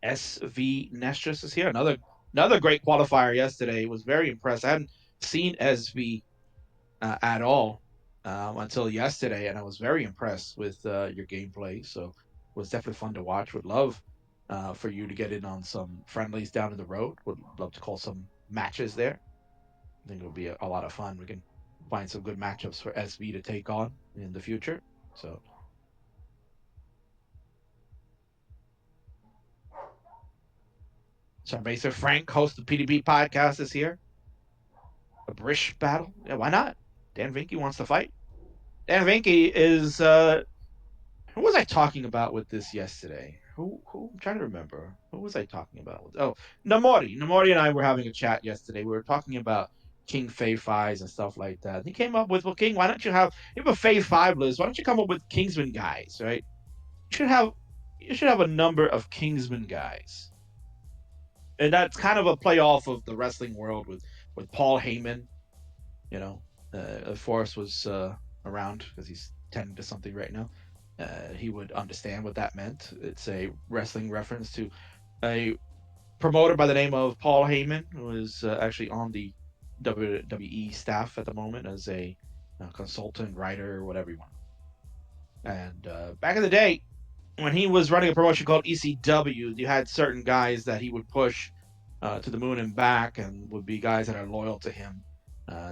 SV Nestrus is here. Another great qualifier yesterday. Was very impressed. I hadn't seen SV at all until yesterday, and I was very impressed with your gameplay. So it was definitely fun to watch. Would love for you to get in on some friendlies down in the road. Would love to call some matches there. I think it would be a lot of fun. We can find some good matchups for SV to take on in the future. So. Charmacer Frank, host of PDB podcast, is here. A Brish battle? Yeah, why not? Dan Vinky wants to fight. Dan Vinky is who was I talking about with this yesterday? Who I'm trying to remember. Who was I talking about? Oh, Namori. Namori and I were having a chat yesterday. We were talking about King Fave 5s and stuff like that. And he came up with, well, King, why don't you have a Fave 5 list? Why don't you come up with Kingsman guys, right? You should have a number of Kingsman guys. And that's kind of a play off of the wrestling world with Paul Heyman. You know, if Forrest was around, because he's tending to something right now, he would understand what that meant. It's a wrestling reference to a promoter by the name of Paul Heyman, who is actually on the WWE staff at the moment as a consultant, writer, or whatever you want. And back in the day, when he was running a promotion called ECW, you had certain guys that he would push to the moon and back, and would be guys that are loyal to him.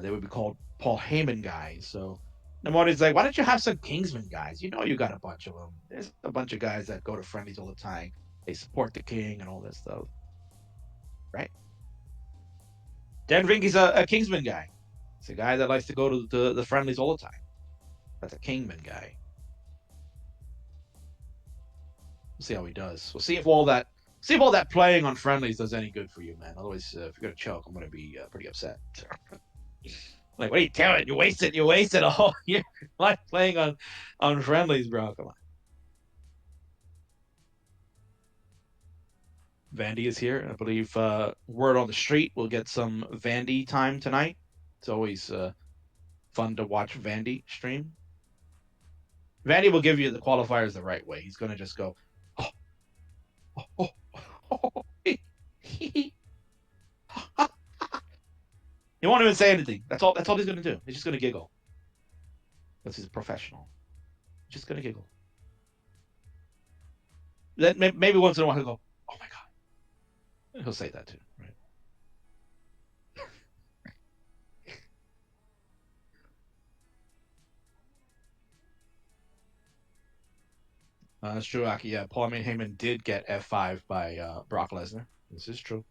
They would be called Paul Heyman guys. So Namori's like, why don't you have some Kingsman guys? You know, you got a bunch of them. There's a bunch of guys that go to friendlies all the time. They support the king and all this stuff, right? Dan Vinky's a Kingsman guy. He's a guy that likes to go to the friendlies all the time. That's a Kingman guy. We'll see how he does. We'll see if all that playing on friendlies does any good for you, man. Otherwise, if you're gonna choke, I'm gonna be pretty upset. Like, what are you doing? You wasted a whole year life playing on friendlies, bro. Come on. Vandy is here. I believe word on the street, we'll get some Vandy time tonight. It's always fun to watch Vandy stream. Vandy will give you the qualifiers the right way. He's gonna just go, he won't even say anything. That's all he's gonna do. He's just gonna giggle. Because he's a professional. He's just gonna giggle. Then maybe once in a while he'll go, oh my god. He'll say that too, right? That's true, Aki. Yeah, Paul Heyman did get F5 by Brock Lesnar. This is true.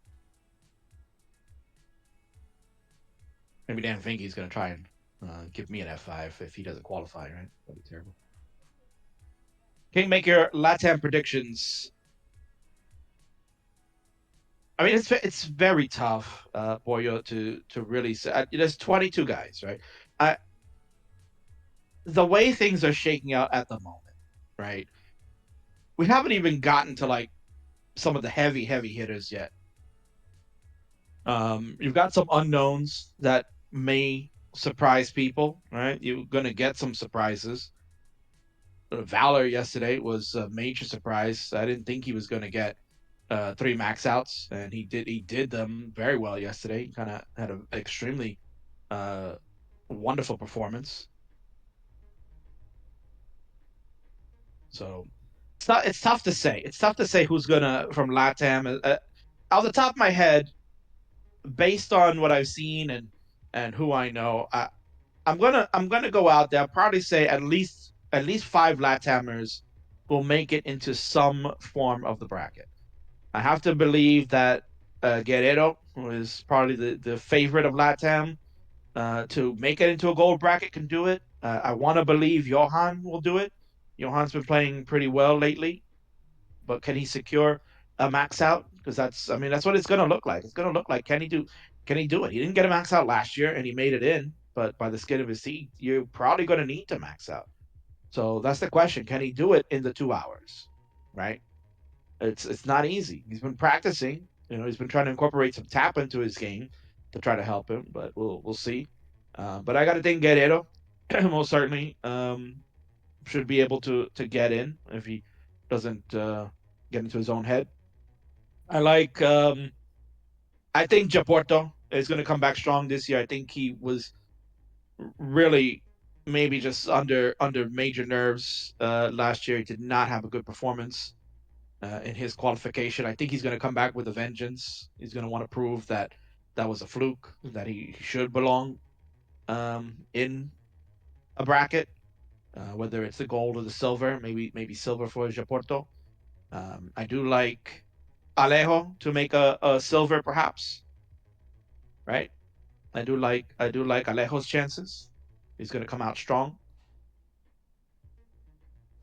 Maybe Dan Vinky's going to try and give me an F5 if he doesn't qualify, right? That'd be terrible. King, make your LATAM predictions. I mean, it's very tough, Boyo, to really say. There's 22 guys, right? The way things are shaking out at the moment, right? We haven't even gotten to like some of the heavy hitters yet. You've got some unknowns that may surprise people, right? You're gonna get some surprises. Valor yesterday was a major surprise. I didn't think he was gonna get 3 max outs, and he did them very well yesterday. Kind of had an extremely wonderful performance. So it's tough to say. It's tough to say who's gonna from LATAM. Off the top of my head, based on what I've seen and who I know, I'm gonna go out there. I'll probably say at least 5 LATAMers will make it into some form of the bracket. I have to believe that Guerrero, who is probably the favorite of LATAM, to make it into a gold bracket can do it. I want to believe Johan will do it. Johan's been playing pretty well lately, but can he secure a max out? Because that's what it's going to look like. It's going to look like can he do it? He didn't get a max out last year and he made it in, but by the skin of his teeth, you're probably going to need to max out. So that's the question: can he do it in the 2 hours? Right? It's not easy. He's been practicing. He's been trying to incorporate some tap into his game to try to help him, but we'll see. But I got to think Guerrero most certainly should be able to get in if he doesn't get into his own head. I think Japorto is going to come back strong this year. I think he was really maybe just under major nerves last year. He did not have a good performance in his qualification. I think he's going to come back with a vengeance. He's going to want to prove that that was a fluke, that he should belong in a bracket, whether it's the gold or the silver, maybe silver for Japorto. I do like Alejo to make a silver, perhaps. Right? I do like Alejo's chances. He's going to come out strong.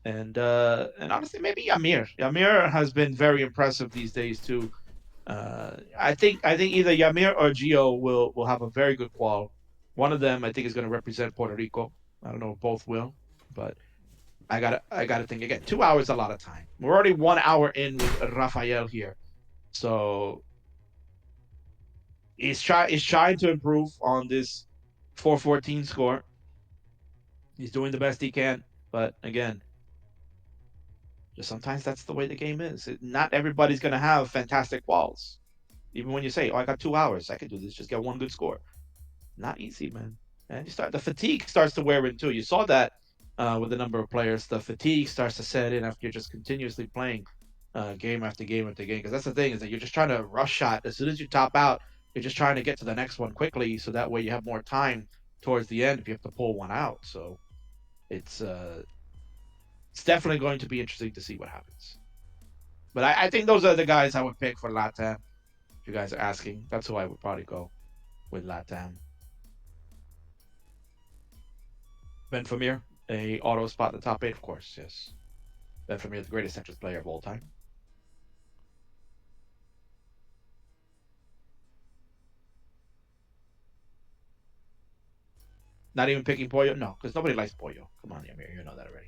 And honestly, maybe Yamir. Yamir has been very impressive these days too. I think either Yamir or Gio will have a very good qual. One of them I think is going to represent Puerto Rico. I don't know if both will, but I gotta think again. 2 hours is a lot of time. We're already 1 hour in with Rafael here, so he's trying to improve on this 414 score. He's doing the best he can, but again, just sometimes that's the way the game is. Not everybody's gonna have fantastic quals. Even when you say, "Oh, I got 2 hours, I can do this. Just get one good score." Not easy, man. And the fatigue starts to wear in too. You saw that with the number of players. The fatigue starts to set in after you're just continuously playing game after game after game. Because that's the thing, is that you're just trying to rush shot. As soon as you top out, you're just trying to get to the next one quickly, so that way you have more time towards the end if you have to pull one out. So it's definitely going to be interesting to see what happens. But I think those are the guys I would pick for LATAM. If you guys are asking, that's who I would probably go with LATAM. Ben Famir, a auto spot in the top 8, of course, yes. Ben Famir, the greatest Tetris player of all time. Not even picking Pollo? No, because nobody likes Pollo. Come on, Yamir, you know that already.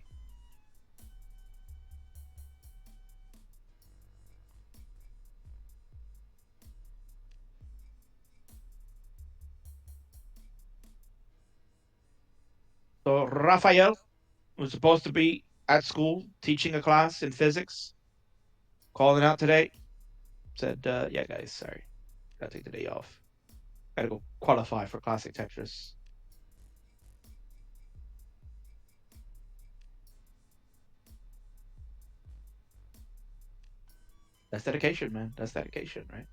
So Rafael was supposed to be at school teaching a class in physics. Calling out today. Said, yeah, guys, sorry. Gotta take the day off. Gotta go qualify for Classic Tetris. That's dedication, man. That's dedication, right?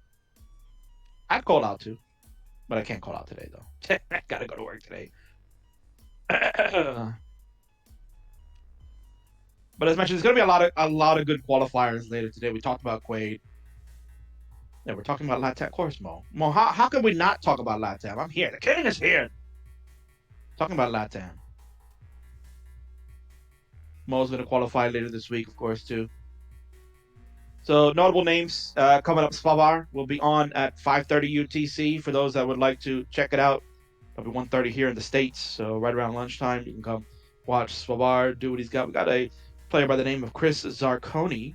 I'd call out too, but I can't call out today though. I gotta go to work today. But as mentioned, there's gonna be a lot of good qualifiers later today. We talked about Quaid. Yeah, we're talking about LATAM. Of course, Mo. Mo, how can we not talk about LATAM? I'm here. The king is here. Talking about LATAM. Mo's gonna qualify later this week, of course, too. So notable names coming up. Svavar will be on at 5:30 UTC for those that would like to check it out. It'll be 1:30 here in the States, so right around lunchtime you can come watch Svavar do what he's got. We got a player by the name of Chris Zarconi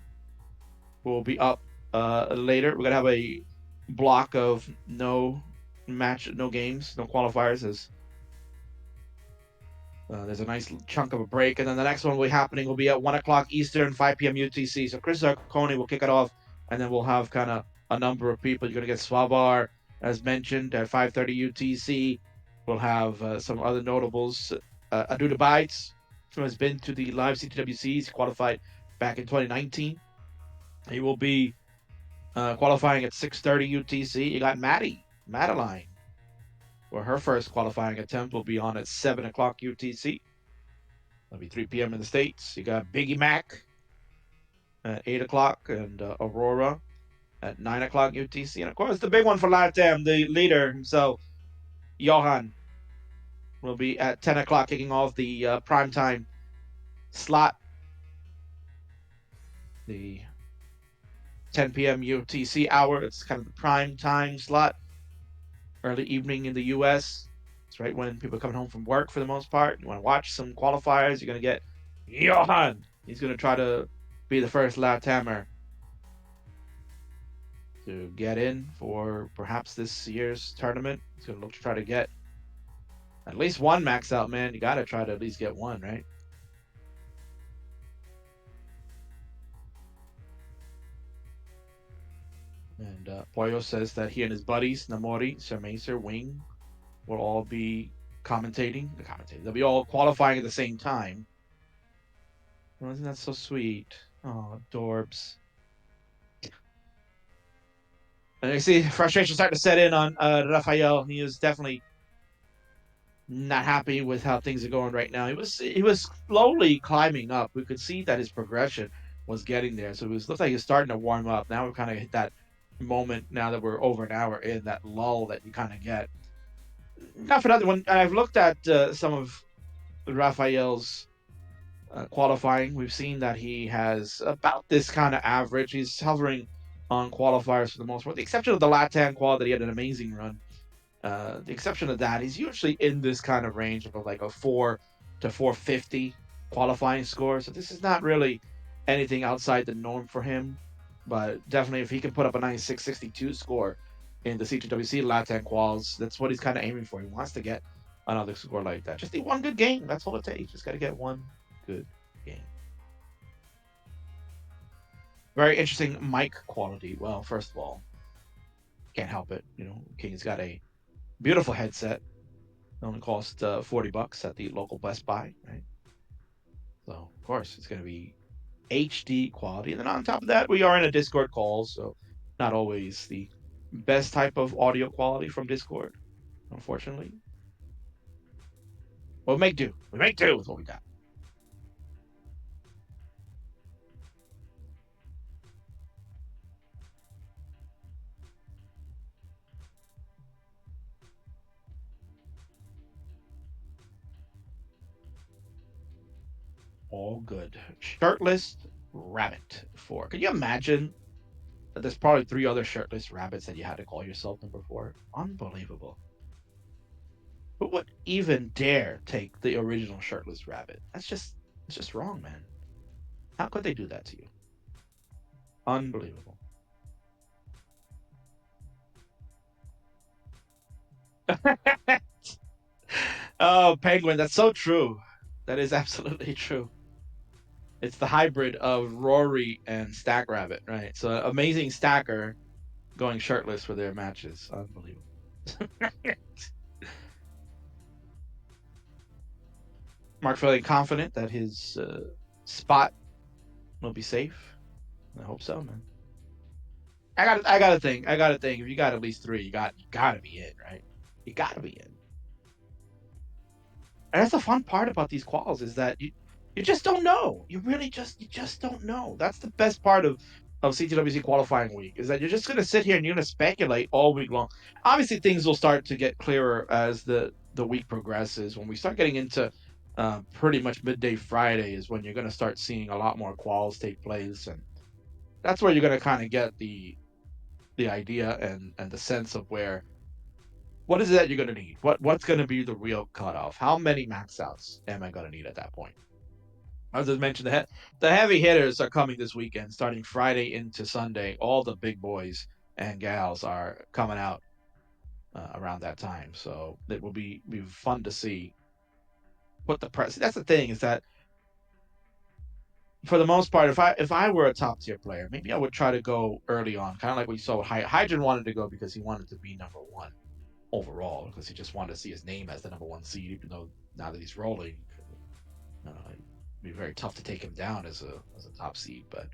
who will be up later. We're gonna have a block of no games, no qualifiers, as there's a nice chunk of a break, and then the next one will be happening will be at 1 o'clock Eastern, 5 p.m. UTC. So Chris Zarconi will kick it off, and then we'll have kind of a number of people. You're going to get Svavar, as mentioned, at 5:30 UTC. We'll have some other notables. Aduda Bites, who has been to the live CTWCs, qualified back in 2019. He will be qualifying at 6:30 UTC. You got Madeline, where her first qualifying attempt will be on at 7 o'clock UTC. That'll be 3 p.m. in the States. You got Biggie Mac at 8 o'clock and Aurora at 9 o'clock UTC. And of course, the big one for LATAM, the leader himself, Johan. will be at 10 o'clock, kicking off the primetime slot. The 10 p.m. UTC hour. It's kind of the prime time slot. Early evening in the U.S. It's right when people are coming home from work for the most part. You want to watch some qualifiers. You're going to get Johan. He's going to try to be the first Latimer to get in for perhaps this year's tournament. He's going to look to try to get at least one max out, man. You got to try to at least get one, right? And Pollo says that he and his buddies, Namori, Sir Macer, Wing, will all be commentating. They'll be all qualifying at the same time. Oh, isn't that so sweet? Oh, Dorbs. And you see frustration starting to set in on Rafael. He is definitely not happy with how things are going right now. He was slowly climbing up. We could see that his progression was getting there. So it looked like he was starting to warm up. Now we've kind of hit that moment now that we're over an hour in, that lull that you kind of get. Not for another one. I've looked at some of Rafael's qualifying. We've seen that he has about this kind of average. He's hovering on qualifiers for the most part. The exception of the Latam qual that he had an amazing run. The exception of that, he's usually in this kind of range of like a 4 to 450 qualifying score. So this is not really anything outside the norm for him. But definitely, if he can put up a nice 662 score in the C2WC Latam quals, that's what he's kind of aiming for. He wants to get another score like that. Just need one good game. That's all it takes. Just got to get one good game. Very interesting mic quality. Well, first of all, can't help it. You know, King's got a beautiful headset. It only cost $40 at the local Best Buy, right? So of course it's going to be HD quality. And then on top of that, we are in a Discord call, so not always the best type of audio quality from Discord, unfortunately. We'll make do. We make do with what we got. All good. Shirtless Rabbit 4. Can you imagine that there's probably 3 other shirtless rabbits that you had to call yourself number 4? Unbelievable. Who would even dare take the original shirtless rabbit? It's just wrong, man. How could they do that to you? Unbelievable. Oh, Penguin, that's so true. That is absolutely true. It's the hybrid of Rory and Stack Rabbit, right? So amazing stacker going shirtless for their matches. Unbelievable. Mark feeling confident that his spot will be safe. I hope so, man. I gotta think. If you got at least 3, you gotta be in, right? You gotta be in. And that's the fun part about these quals, is that you just don't know. You just don't know. That's the best part of CTWC qualifying week, is that you're just gonna sit here and you're gonna speculate all week long. Obviously, things will start to get clearer as the week progresses. When we start getting into pretty much midday Friday is when you're gonna start seeing a lot more quals take place, and that's where you're gonna kind of get the idea and the sense of what is it that you're going to need? What's going to be the real cutoff? How many max outs am I going to need at that point? As I mentioned, the heavy hitters are coming this weekend, starting Friday into Sunday. All the big boys and gals are coming out around that time, so it will be fun to see what the press. That's the thing, is that for the most part, if I were a top tier player, maybe I would try to go early on, kind of like we saw with Hydran wanted to go because he wanted to be number 1 overall, because he just wanted to see his name as the number 1 seed, even though now that he's rolling, it'd be very tough to take him down as a top seed. But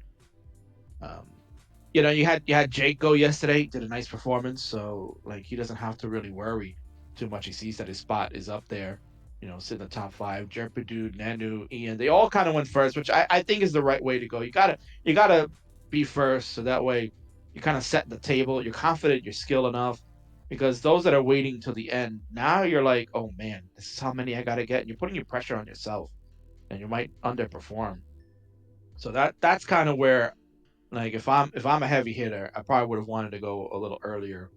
you had Jake go yesterday, did a nice performance, so like he doesn't have to really worry too much. He sees that his spot is up there, sitting in the top 5. Jerpedude, Nanu, Ian, they all kind of went first, which I think is the right way to go. You gotta be first, so that way you kind of set the table. You're confident, you're skilled enough. Because those that are waiting till the end, now you're like, oh man, this is how many I gotta get. And you're putting your pressure on yourself, and you might underperform. So that's kind of where, like, if I'm a heavy hitter, I probably would have wanted to go a little earlier.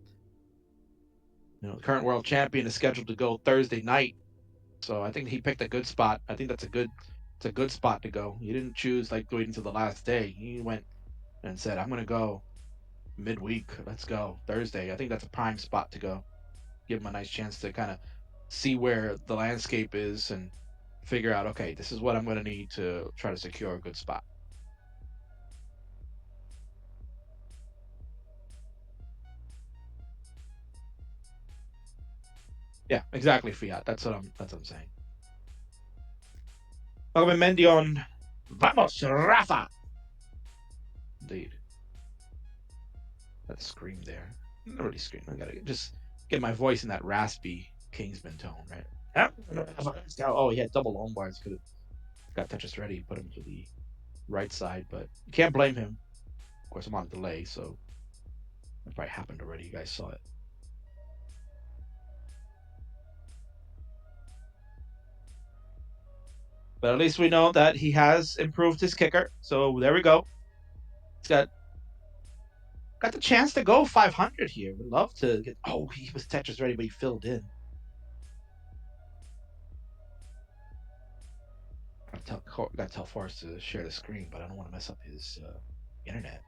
The current world champion is scheduled to go Thursday night, so I think he picked a good spot. I think it's a good spot to go. He didn't choose like waiting until the last day. He went and said, I'm gonna go midweek. Let's go Thursday. I think that's a prime spot to go. Give him a nice chance to kind of see where the landscape is and figure out, okay, this is what I'm gonna need to try to secure a good spot. Yeah, exactly, Fiat. That's what I'm saying. Welcome Mendy on Vamos, Rafa. Indeed. That scream there. Not really scream. I gotta just get my voice in that raspy Kingsman tone, right? Oh, he had double home bars. Could have got Tetris ready, put him to the right side, but you can't blame him. Of course, I'm on delay, so it probably happened already. You guys saw it. But at least we know that he has improved his kicker. So there we go. He's got the chance to go 500 here. Would love to get. Oh, he was Tetris ready, but he filled in. Gotta tell Forrest to share the screen, but I don't want to mess up his internet.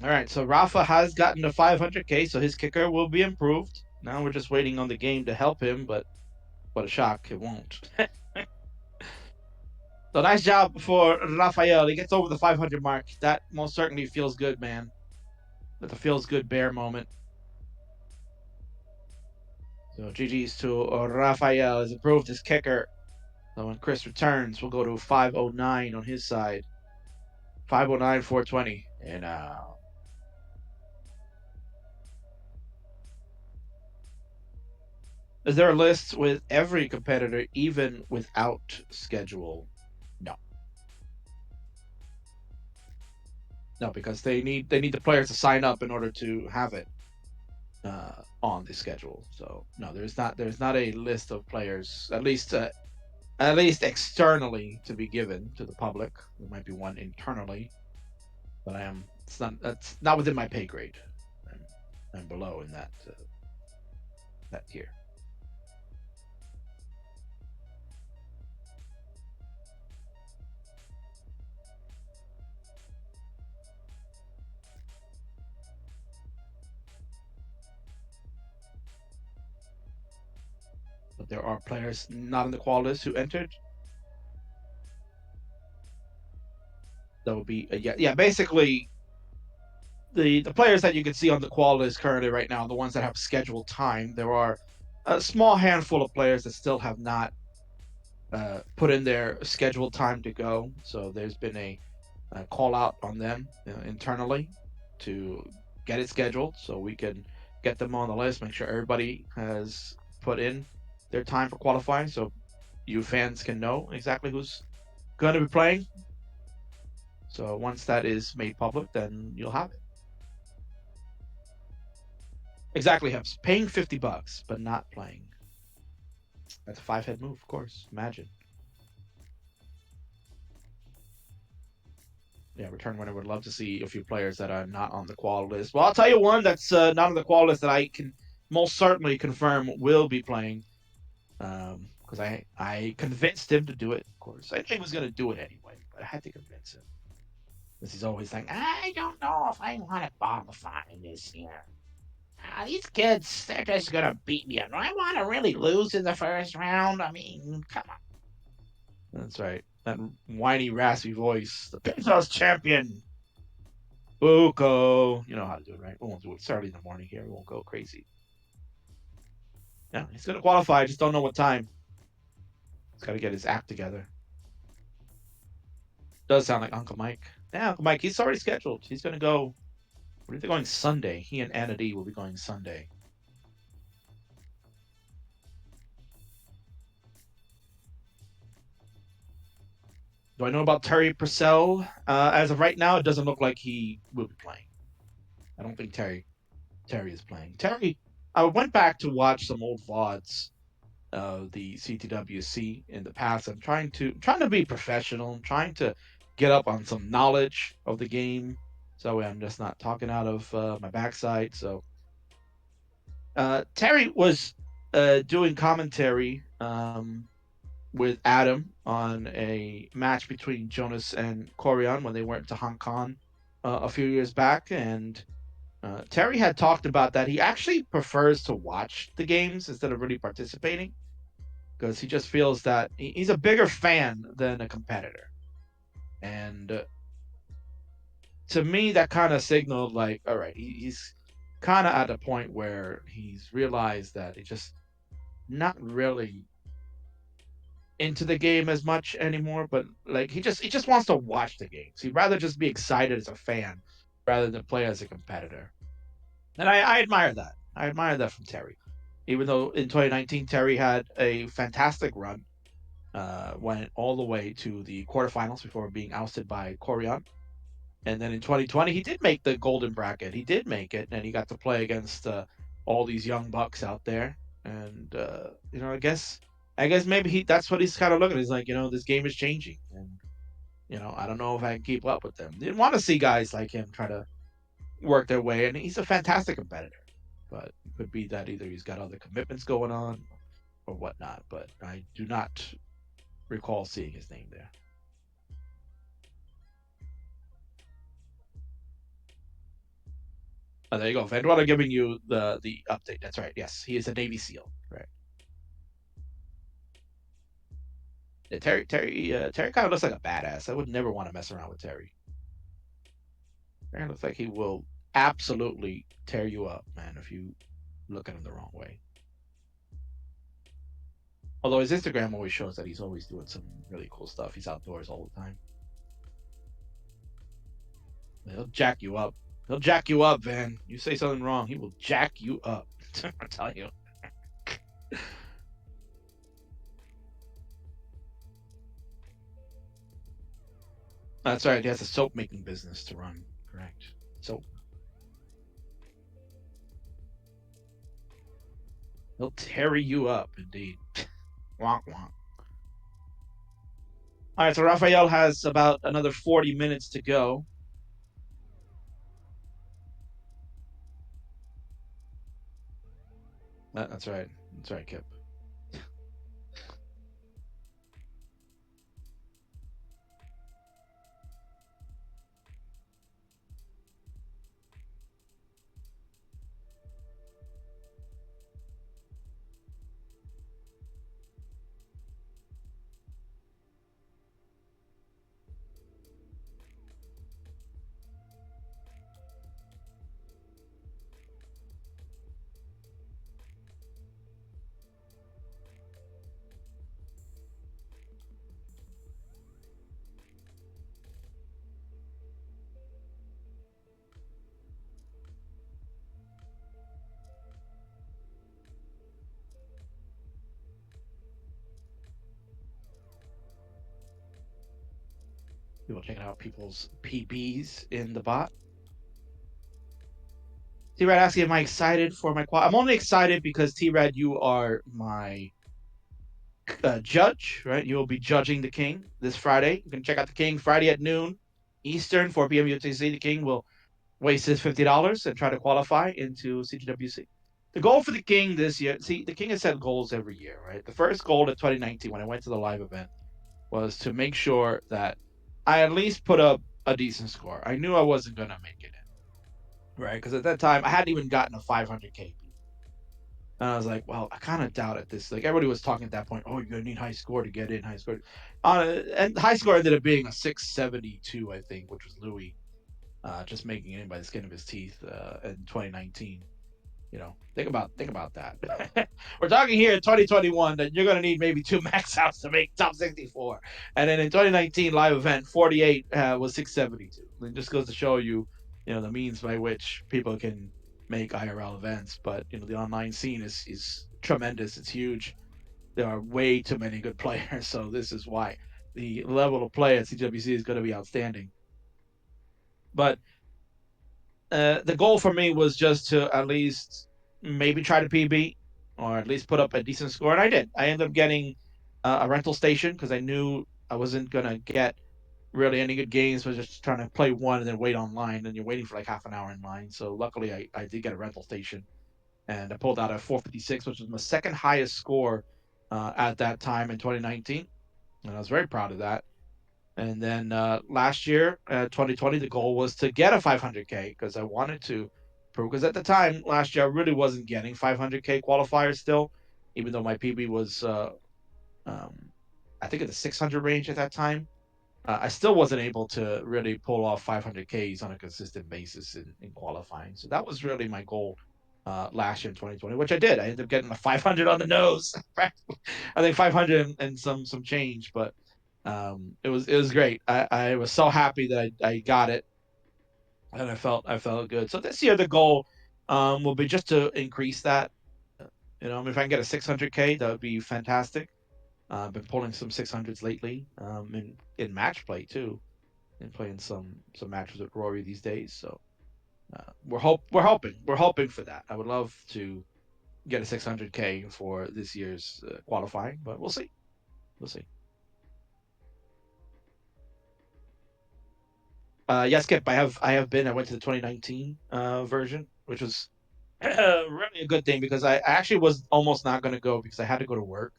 All right, so Rafa has gotten to 500K, so his kicker will be improved. Now we're just waiting on the game to help him, but what a shock, it won't. So nice job for Rafael. He gets over the 500 mark. That most certainly feels good, man. That's a feels good bear moment. So GG's to Rafael. Has improved his kicker. So when Chris returns, we'll go to 509 on his side. 509, 420. And is there a list with every competitor, even without schedule? No. No, because they need the players to sign up in order to have it on the schedule. So no, there's not a list of players, at least externally, to be given to the public. There might be one internally, but that's not within my pay grade. I'm below in that tier. But there are players not in the qual list who entered. That would be yeah. Basically, the players that you can see on the qual list currently right now, the ones that have scheduled time, there are a small handful of players that still have not put in their scheduled time to go. So there's been a call out on them internally to get it scheduled so we can get them on the list, make sure everybody has put in their time for qualifying, so you fans can know exactly who's going to be playing. So once that is made public, then you'll have it. Exactly, Heps. Paying $50, but not playing. That's a 5-head move, of course. Imagine. Yeah, return winner would love to see a few players that are not on the qual list. Well, I'll tell you one that's not on the qual list that I can most certainly confirm will be playing. Because I convinced him to do it, of course. I knew he was going to do it anyway, but I had to convince him. Because he's always like, I don't know if I want to qualify this year. These kids, they're just going to beat me. Do I want to really lose in the first round? I mean, come on. That's right. That whiny, raspy voice. The Pixels champion. Buko. You know how to do it, right? We won't do it. It's early in the morning here. We won't go crazy. Yeah, he's going to qualify. I just don't know what time. He's got to get his act together. Does sound like Uncle Mike. Yeah, Uncle Mike. He's already scheduled. He's going to go. Where are they going Sunday? He and Anna D will be going Sunday. Do I know about Terry Purcell? As of right now, it doesn't look like he will be playing. I don't think Terry is playing. Terry, I went back to watch some old VODs of the CTWC in the past. I'm trying to be professional. I'm trying to get up on some knowledge of the game, so I'm just not talking out of my backside. So Terry was doing commentary with Adam on a match between Jonas and Corian when they went to Hong Kong a few years back, and Terry had talked about that he actually prefers to watch the games instead of really participating because he just feels that he's a bigger fan than a competitor. And to me, that kind of signaled like, all right, he's kind of at a point where he's realized that he's just not really into the game as much anymore, but like he just wants to watch the games. He'd rather just be excited as a fan rather than play as a competitor. And I admire that. I admire that from Terry. Even though in 2019 Terry had a fantastic run, went all the way to the quarterfinals before being ousted by Corian. And then in 2020 he did make the golden bracket. He did make it, and he got to play against all these young bucks out there. And I guess maybe that's what he's kind of looking at. He's like, this game is changing, and I don't know if I can keep up with them. Didn't want to see guys like him try to work their way, and he's a fantastic competitor. But it could be that either he's got other commitments going on or whatnot. But I do not recall seeing his name there. Oh, there you go. Vandwala giving you the update. That's right. Yes, he is a Navy SEAL. Right. Yeah, Terry kind of looks like a badass. I would never want to mess around with Terry. Terry looks like he will absolutely tear you up, man, if you look at him the wrong way. Although his Instagram always shows that he's always doing some really cool stuff. He's outdoors all the time. He'll jack you up. He'll jack you up, Van. You say something wrong, he will jack you up. I'm telling you. That's right. He has a soap making business to run. Correct. Soap. He'll tear you up, indeed. Wonk wonk. All right, so Raphael has about another 40 minutes to go. That's right. That's right, Kip. People checking out people's PBs in the bot. T-Rad asking, am I excited for my quad? I'm only excited because T-Rad, you are my judge, right? You will be judging the King this Friday. You can check out the King Friday at noon Eastern, 4 p.m. UTC. The King will waste his $50 and try to qualify into CTWC. The goal for the King this year, see, the King has set goals every year, right? The first goal in 2019 when I went to the live event was to make sure that I at least put up a decent score. I knew I wasn't going to make it in, right? Because at that time, I hadn't even gotten a 500K. And I was like, well, I kind of doubted this. Like, everybody was talking at that point, oh, you're going to need high score to get in, high score. And high score ended up being a 672, I think, which was Louis just making it in by the skin of his teeth in 2019. Think about that. We're talking here in 2021 that you're going to need maybe 2 max outs to make top 64, and then in 2019 live event 48 was 672. It just goes to show you, the means by which people can make IRL events. But the online scene is tremendous. It's huge. There are way too many good players, so this is why the level of play at CWC is going to be outstanding. But the goal for me was just to at least maybe try to PB or at least put up a decent score, and I did. I ended up getting a rental station because I knew I wasn't gonna get really any good games. Was just trying to play one and then wait online, and you're waiting for like half an hour in line. So luckily, I did get a rental station, and I pulled out a 456, which was my second highest score at that time in 2019, and I was very proud of that. And then last year, 2020, the goal was to get a 500K because I wanted to prove. Because at the time last year, I really wasn't getting 500K qualifiers still, even though my PB was, I think, in the 600 range at that time. I still wasn't able to really pull off 500Ks on a consistent basis in qualifying. So that was really my goal last year in 2020, which I did. I ended up getting a 500 on the nose. I think 500 and some change, but it was great. I was so happy that I got it, and I felt good. So this year the goal will be just to increase that. If I can get a 600K, that would be fantastic. I've been pulling some 600s lately, in match play too, and playing some matches with Rory these days. So we're hoping for that. I would love to get a 600K for this year's qualifying, but we'll see. We'll see. Yes, Kip. I have been. I went to the 2019 version, which was really a good thing because I actually was almost not going to go because I had to go to work.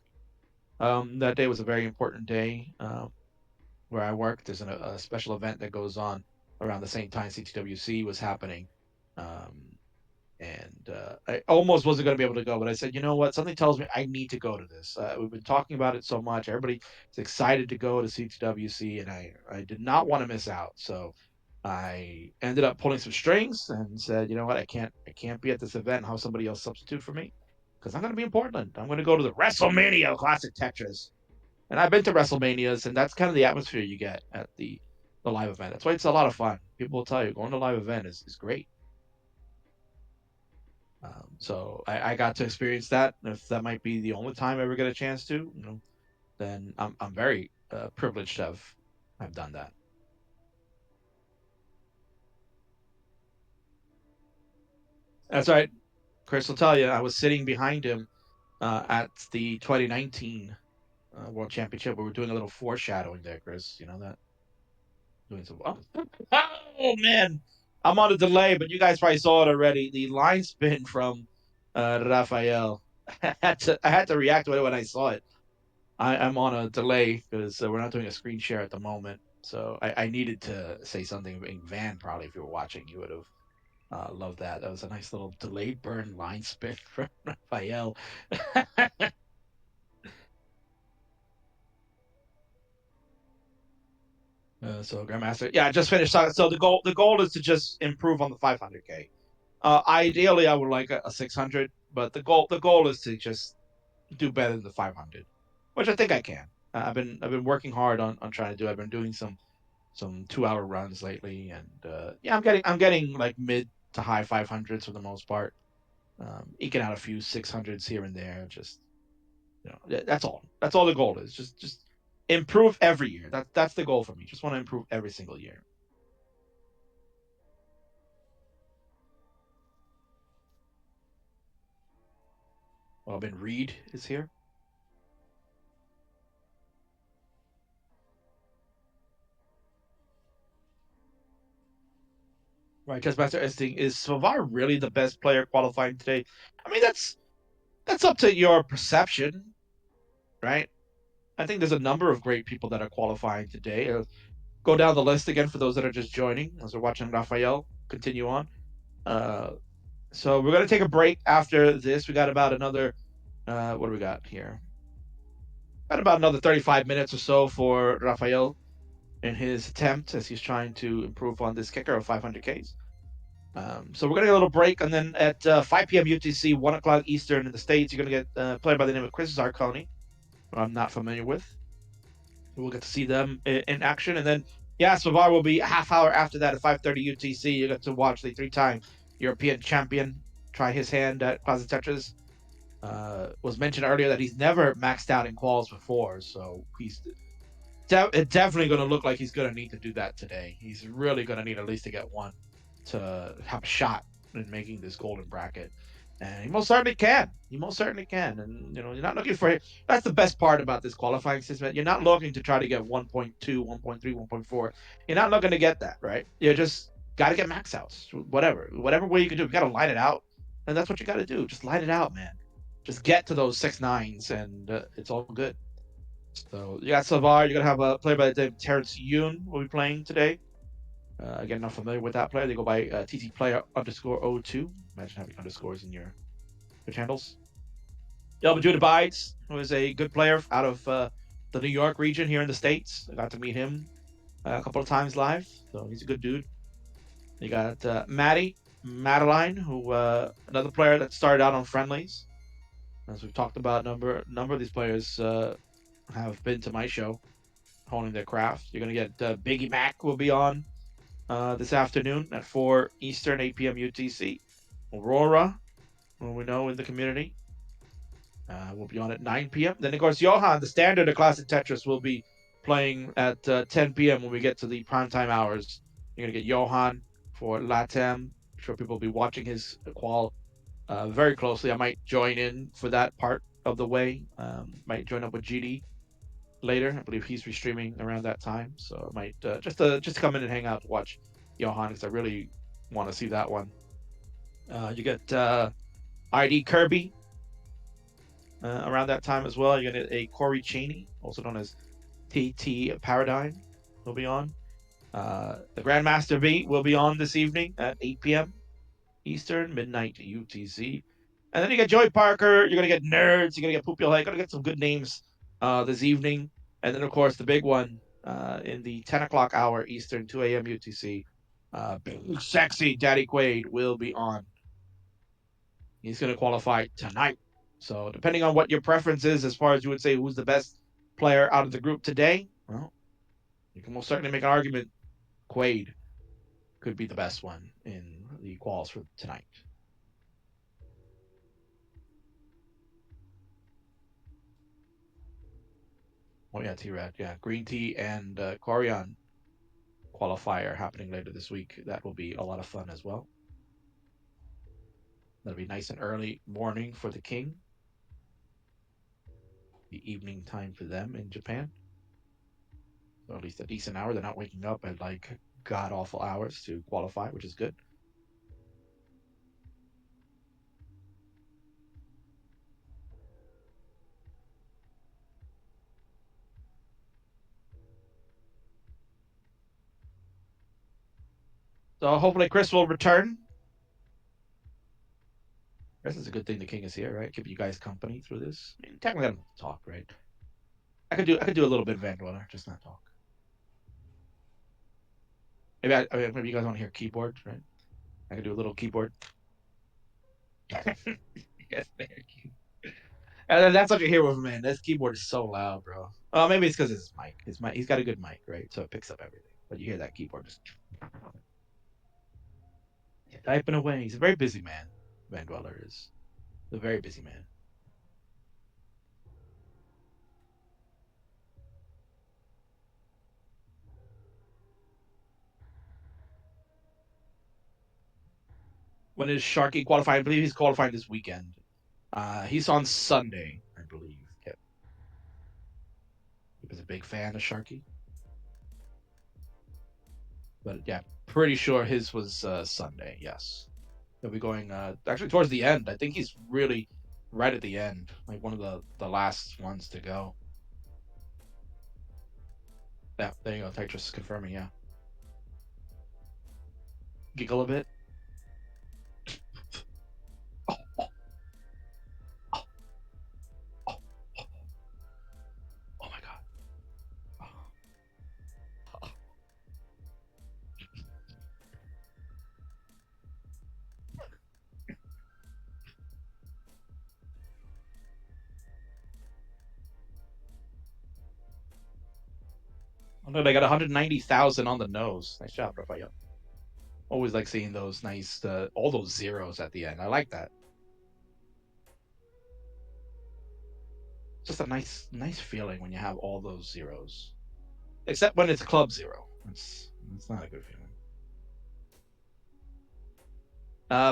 That day was a very important day where I work. There's a special event that goes on around the same time CTWC was happening, um, and I almost wasn't going to be able to go. But I said, you know what? Something tells me I need to go to this. We've been talking about it so much. Everybody is excited to go to CTWC, and I did not want to miss out. So I ended up pulling some strings and said, you know what? I can't be at this event and have somebody else substitute for me because I'm going to be in Portland. I'm going to go to the WrestleMania Classic Tetris, and I've been to WrestleManias, and that's kind of the atmosphere you get at the live event. That's why it's a lot of fun. People will tell you going to a live event is great. So I got to experience that. If that might be the only time I ever get a chance to, then I'm very privileged to have done that. That's right. Chris will tell you, I was sitting behind him at the 2019 World Championship. We were doing a little foreshadowing there, Chris. You know that? Doing some. Oh man, I'm on a delay, but you guys probably saw it already. The line spin from Rafael. I had to react to it when I saw it. I'm on a delay because we're not doing a screen share at the moment. So I needed to say something. In Van, probably, if you were watching, you would have loved that. That was a nice little delayed burn line spin from Rafael. So Grandmaster, yeah, I just finished. So the goal is to just improve on the 500K. Ideally, I would like a 600, but the goal is to just do better than the 500, which I think I can. I've been working hard on trying to do. I've been doing some 2 hour runs lately, and yeah, I'm getting like mid to high 500s for the most part. Eking out a few 600s here and there. Just that's all. That's all the goal is. Just improve every year. That's the goal for me. Just want to improve every single year. Robin Reed is here. Right, because Master Esting, is Svavar really the best player qualifying today? I mean, that's up to your perception, right? I think there's a number of great people that are qualifying today. Go down the list again for those that are just joining as we're watching Rafael continue on. Uh, so we're gonna take a break after this. We got about another. What do we got here? Got about another 35 minutes or so for Rafael in his attempt as he's trying to improve on this kicker of 500Ks. So we're gonna get a little break, and then at 5 p.m. UTC, 1 o'clock Eastern in the States, you're gonna get a player by the name of Chris Zarconi, who I'm not familiar with. We'll get to see them in action, and then Savar will be a half hour after that at 5:30 UTC. You get to watch the 3-time European champion try his hand at Closet Tetris. Was mentioned earlier that he's never maxed out in quals before, so he's definitely going to look like he's going to need to do that today. He's really going to need at least to get one to have a shot in making this golden bracket. And he most certainly can. He most certainly can. And, you're not looking for it. That's the best part about this qualifying system. You're not looking to try to get 1.2, 1.3, 1.4. You're not looking to get that, right? You just got to get max outs. Whatever way you can do it. You got to line it out. And that's what you got to do. Just line it out, man. Just get to those 6-9s, and it's all good. So you got Savar. You're gonna have a player by the name of Terrence Yoon will be playing today. Again, not familiar with that player. They go by TT Player _02. Imagine having underscores in your handles. Jude Abides, who is a good player out of the New York region here in the States. I got to meet him a couple of times live, so he's a good dude. You got Madeline, who another player that started out on friendlies. As we've talked about, number of these players have been to my show, honing their craft. You're gonna get Biggie Mac will be on this afternoon at 4 Eastern, 8 p.m. UTC. Aurora, who we know in the community, will be on at 9 p.m. Then of course Johan, the standard of Classic Tetris, will be playing at 10 p.m. when we get to the primetime hours. You're gonna get Johan for LATAM. I'm sure people will be watching his qual very closely. I might join in for that part of the way. Might join up with GD later. I believe he's restreaming around that time, so I might just to come in and hang out to watch Johan, because I really want to see that one. You get ID Kirby around that time as well. You're gonna get a Corey Cheney, also known as TT Paradigm, will be on. The Grandmaster V will be on this evening at 8 p.m. Eastern, midnight UTC. And then you get Joey Parker. You're gonna get Nerds. You're gonna get Pupil. You're gonna get some good names this evening. And then of course the big one in the 10 o'clock hour Eastern, 2 a.m. UTC. Big sexy Daddy Quaid will be on. He's gonna qualify tonight. So depending on what your preference is, as far as you would say who's the best player out of the group today, well, you can most certainly make an argument. Quaid could be the best one in the quals for tonight. Oh yeah, T-Rad. Yeah, Green Tea and Corian qualifier happening later this week. That will be a lot of fun as well. That'll be nice and early morning for the King. The evening time for them in Japan. So at least a decent hour. They're not waking up at like god awful hours to qualify, which is good. So hopefully Chris will return. Chris is a good thing the King is here, right? Keep you guys company through this. I mean, technically I don't have to talk, right? I could do a little bit of Van Dweller, just not talk. Maybe you guys want to hear keyboard, right? I could do a little keyboard. Yes, thank you. And that's what you hear with him, man. This keyboard is so loud, bro. Oh, maybe it's because his mic. He's got a good mic, right? So it picks up everything. But you hear that keyboard just typing away. He's a very busy man. Van Dweller is a very busy man. When is Sharky qualifying? I believe he's qualifying this weekend. He's on Sunday, I believe. Yep. He was a big fan of Sharky. But yeah, pretty sure his was Sunday, yes. He'll be going actually towards the end. I think he's really right at the end, like one of the last ones to go. Yeah, there you go. Tetris confirming, yeah. Giggle a bit. Oh, oh, oh, oh, oh, oh my god. Oh. Look, they got 190,000 on the nose. Nice job, Rafael. Always like seeing those nice, all those zeros at the end. I like that. Just a nice feeling when you have all those zeros. Except when it's club zero. It's not a good feeling.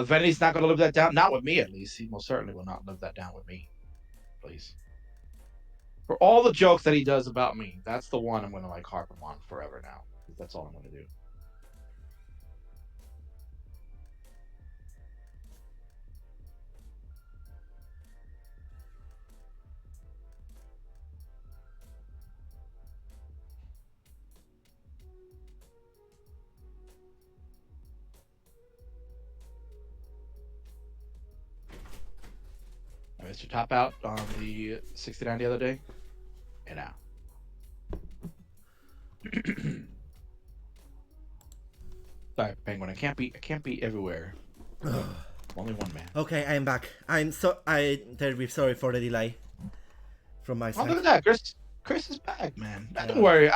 Venny's not going to live that down. Not with me, at least. He most certainly will not live that down with me. Please. For all the jokes that he does about me, that's the one I'm going to like harp him on forever now. That's all I'm going to do. I missed your top out on the 69 the other day. And now. Sorry, Penguin. I can't be everywhere. Only one man. Okay, I am back. I'm terribly sorry for the delay from my Oh, side. look at that, Chris. Chris is back, man. Yeah. Don't worry.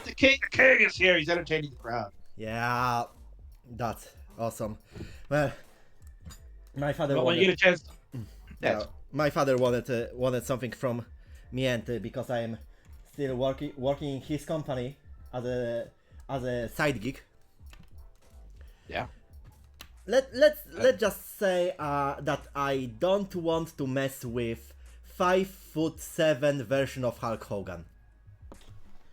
The king is here. He's entertaining the crowd. Yeah, that's awesome. Well, my father But when wanted, you get a chance, yeah, my father wanted something from me, and because I am still working in his company as a side gig. yeah. Let's just say that I don't want to mess with 5'7" version of Hulk Hogan.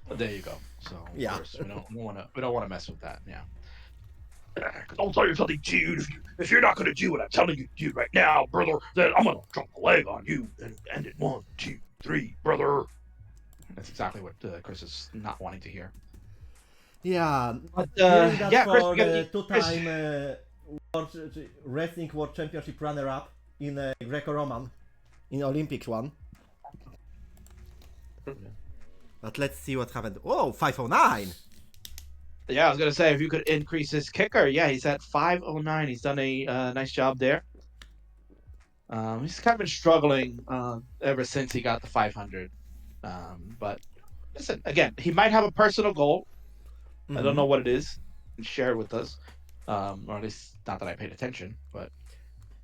But there you go. So of Yeah. course, we don't want to mess with that. Yeah. I'll tell you something, dude. If you're not gonna do what I'm telling you to do right now, brother, then I'm gonna drop a leg on you and end it 1, 2, 3, brother. That's exactly what Chris is not wanting to hear. Yeah, But hearing that yeah, Chris, for we gotta the eat- two-time Wrestling World Championship runner-up in Greco-Roman, in Olympics one. But let's see what happened. Oh, 509! Yeah, I was gonna say if you could increase his kicker. Yeah, he's at 509. He's done a nice job there. He's kind of been struggling ever since he got the 500. But listen, again, he might have a personal goal. I don't know what it is. And share it with us, or at least not that I paid attention. But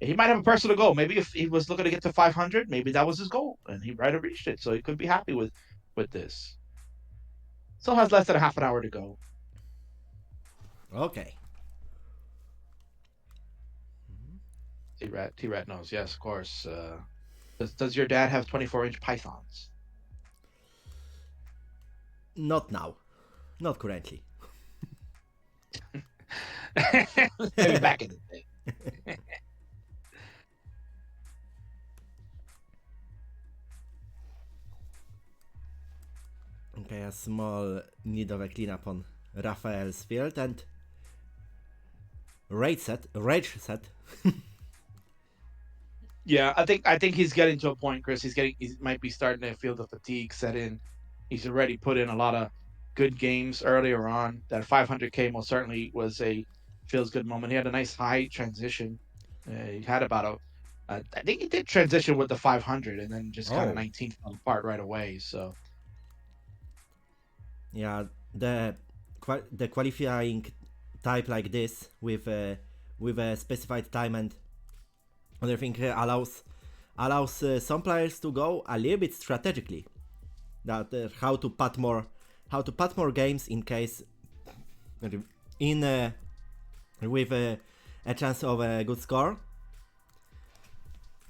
he might have a personal goal. Maybe if he was looking to get to 500, maybe that was his goal, and he might have reached it. So he could be happy with this. Still has less than a half an hour to go. Okay. T-Rat knows. Yes, of course. Does your dad have 24-inch pythons? Not now. Not currently. Maybe back in the day. Okay, a small need of a cleanup on Raphael's field and rage set. Yeah, I think he's getting to a point, Chris. He might be starting to feel the fatigue set in. He's already put in a lot of good games earlier on. That 500K most certainly was a feels good moment. He had a nice high transition. He had about I think he did transition with the 500 and then just kind of 19 fell apart right away. So Yeah, the qualifying type like this with a specified time and other thing allows some players to go a little bit strategically. That how to put more games in case with a chance of a good score.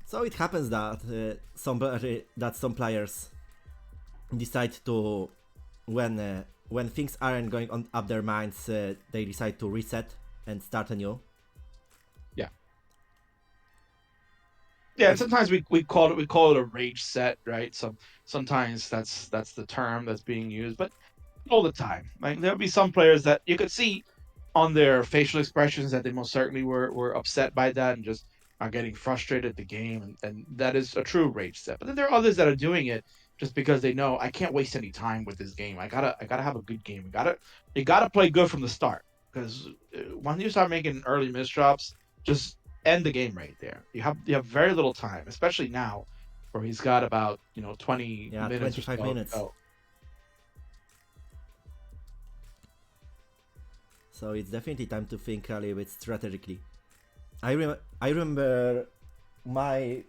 So it happens that some players decide to when things aren't going on up their minds, they decide to reset and start anew. Yeah, sometimes we call it a rage set, right? Sometimes that's the term that's being used, but all the time. Like there'll be some players that you could see on their facial expressions that they most certainly were upset by that and just are getting frustrated at the game, and that is a true rage set. But then there are others that are doing it just because they know I can't waste any time with this game. I gotta have a good game. You gotta play good from the start, because when you start making early misdrops, just end the game right there. You have very little time, especially now, where he's got about 20 minutes. 25 minutes. So it's definitely time to think a little bit strategically. I remember my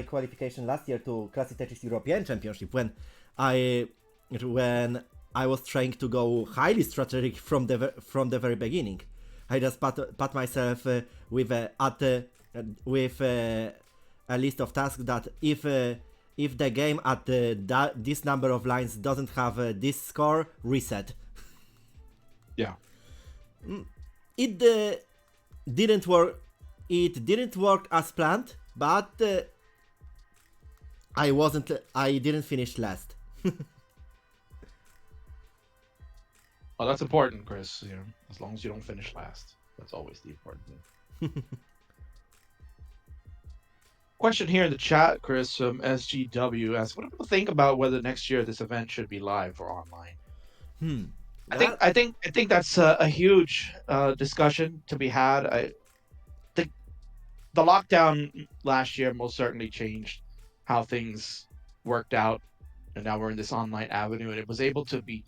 qualification last year to Classic Tetris European Championship when I was trying to go highly strategic from the very beginning. I just pat myself with a list of tasks that if the game at this number of lines doesn't have this score, reset. Yeah. It didn't work. It didn't work as planned, but I didn't finish last. Well, that's important, Chris. You know, as long as you don't finish last, that's always the important thing. Question here in the chat, Chris from SGW asks, "What do people think about whether next year this event should be live or online?" I think that's a huge discussion to be had. I think the lockdown last year most certainly changed how things worked out, and now we're in this online avenue, and it was able to be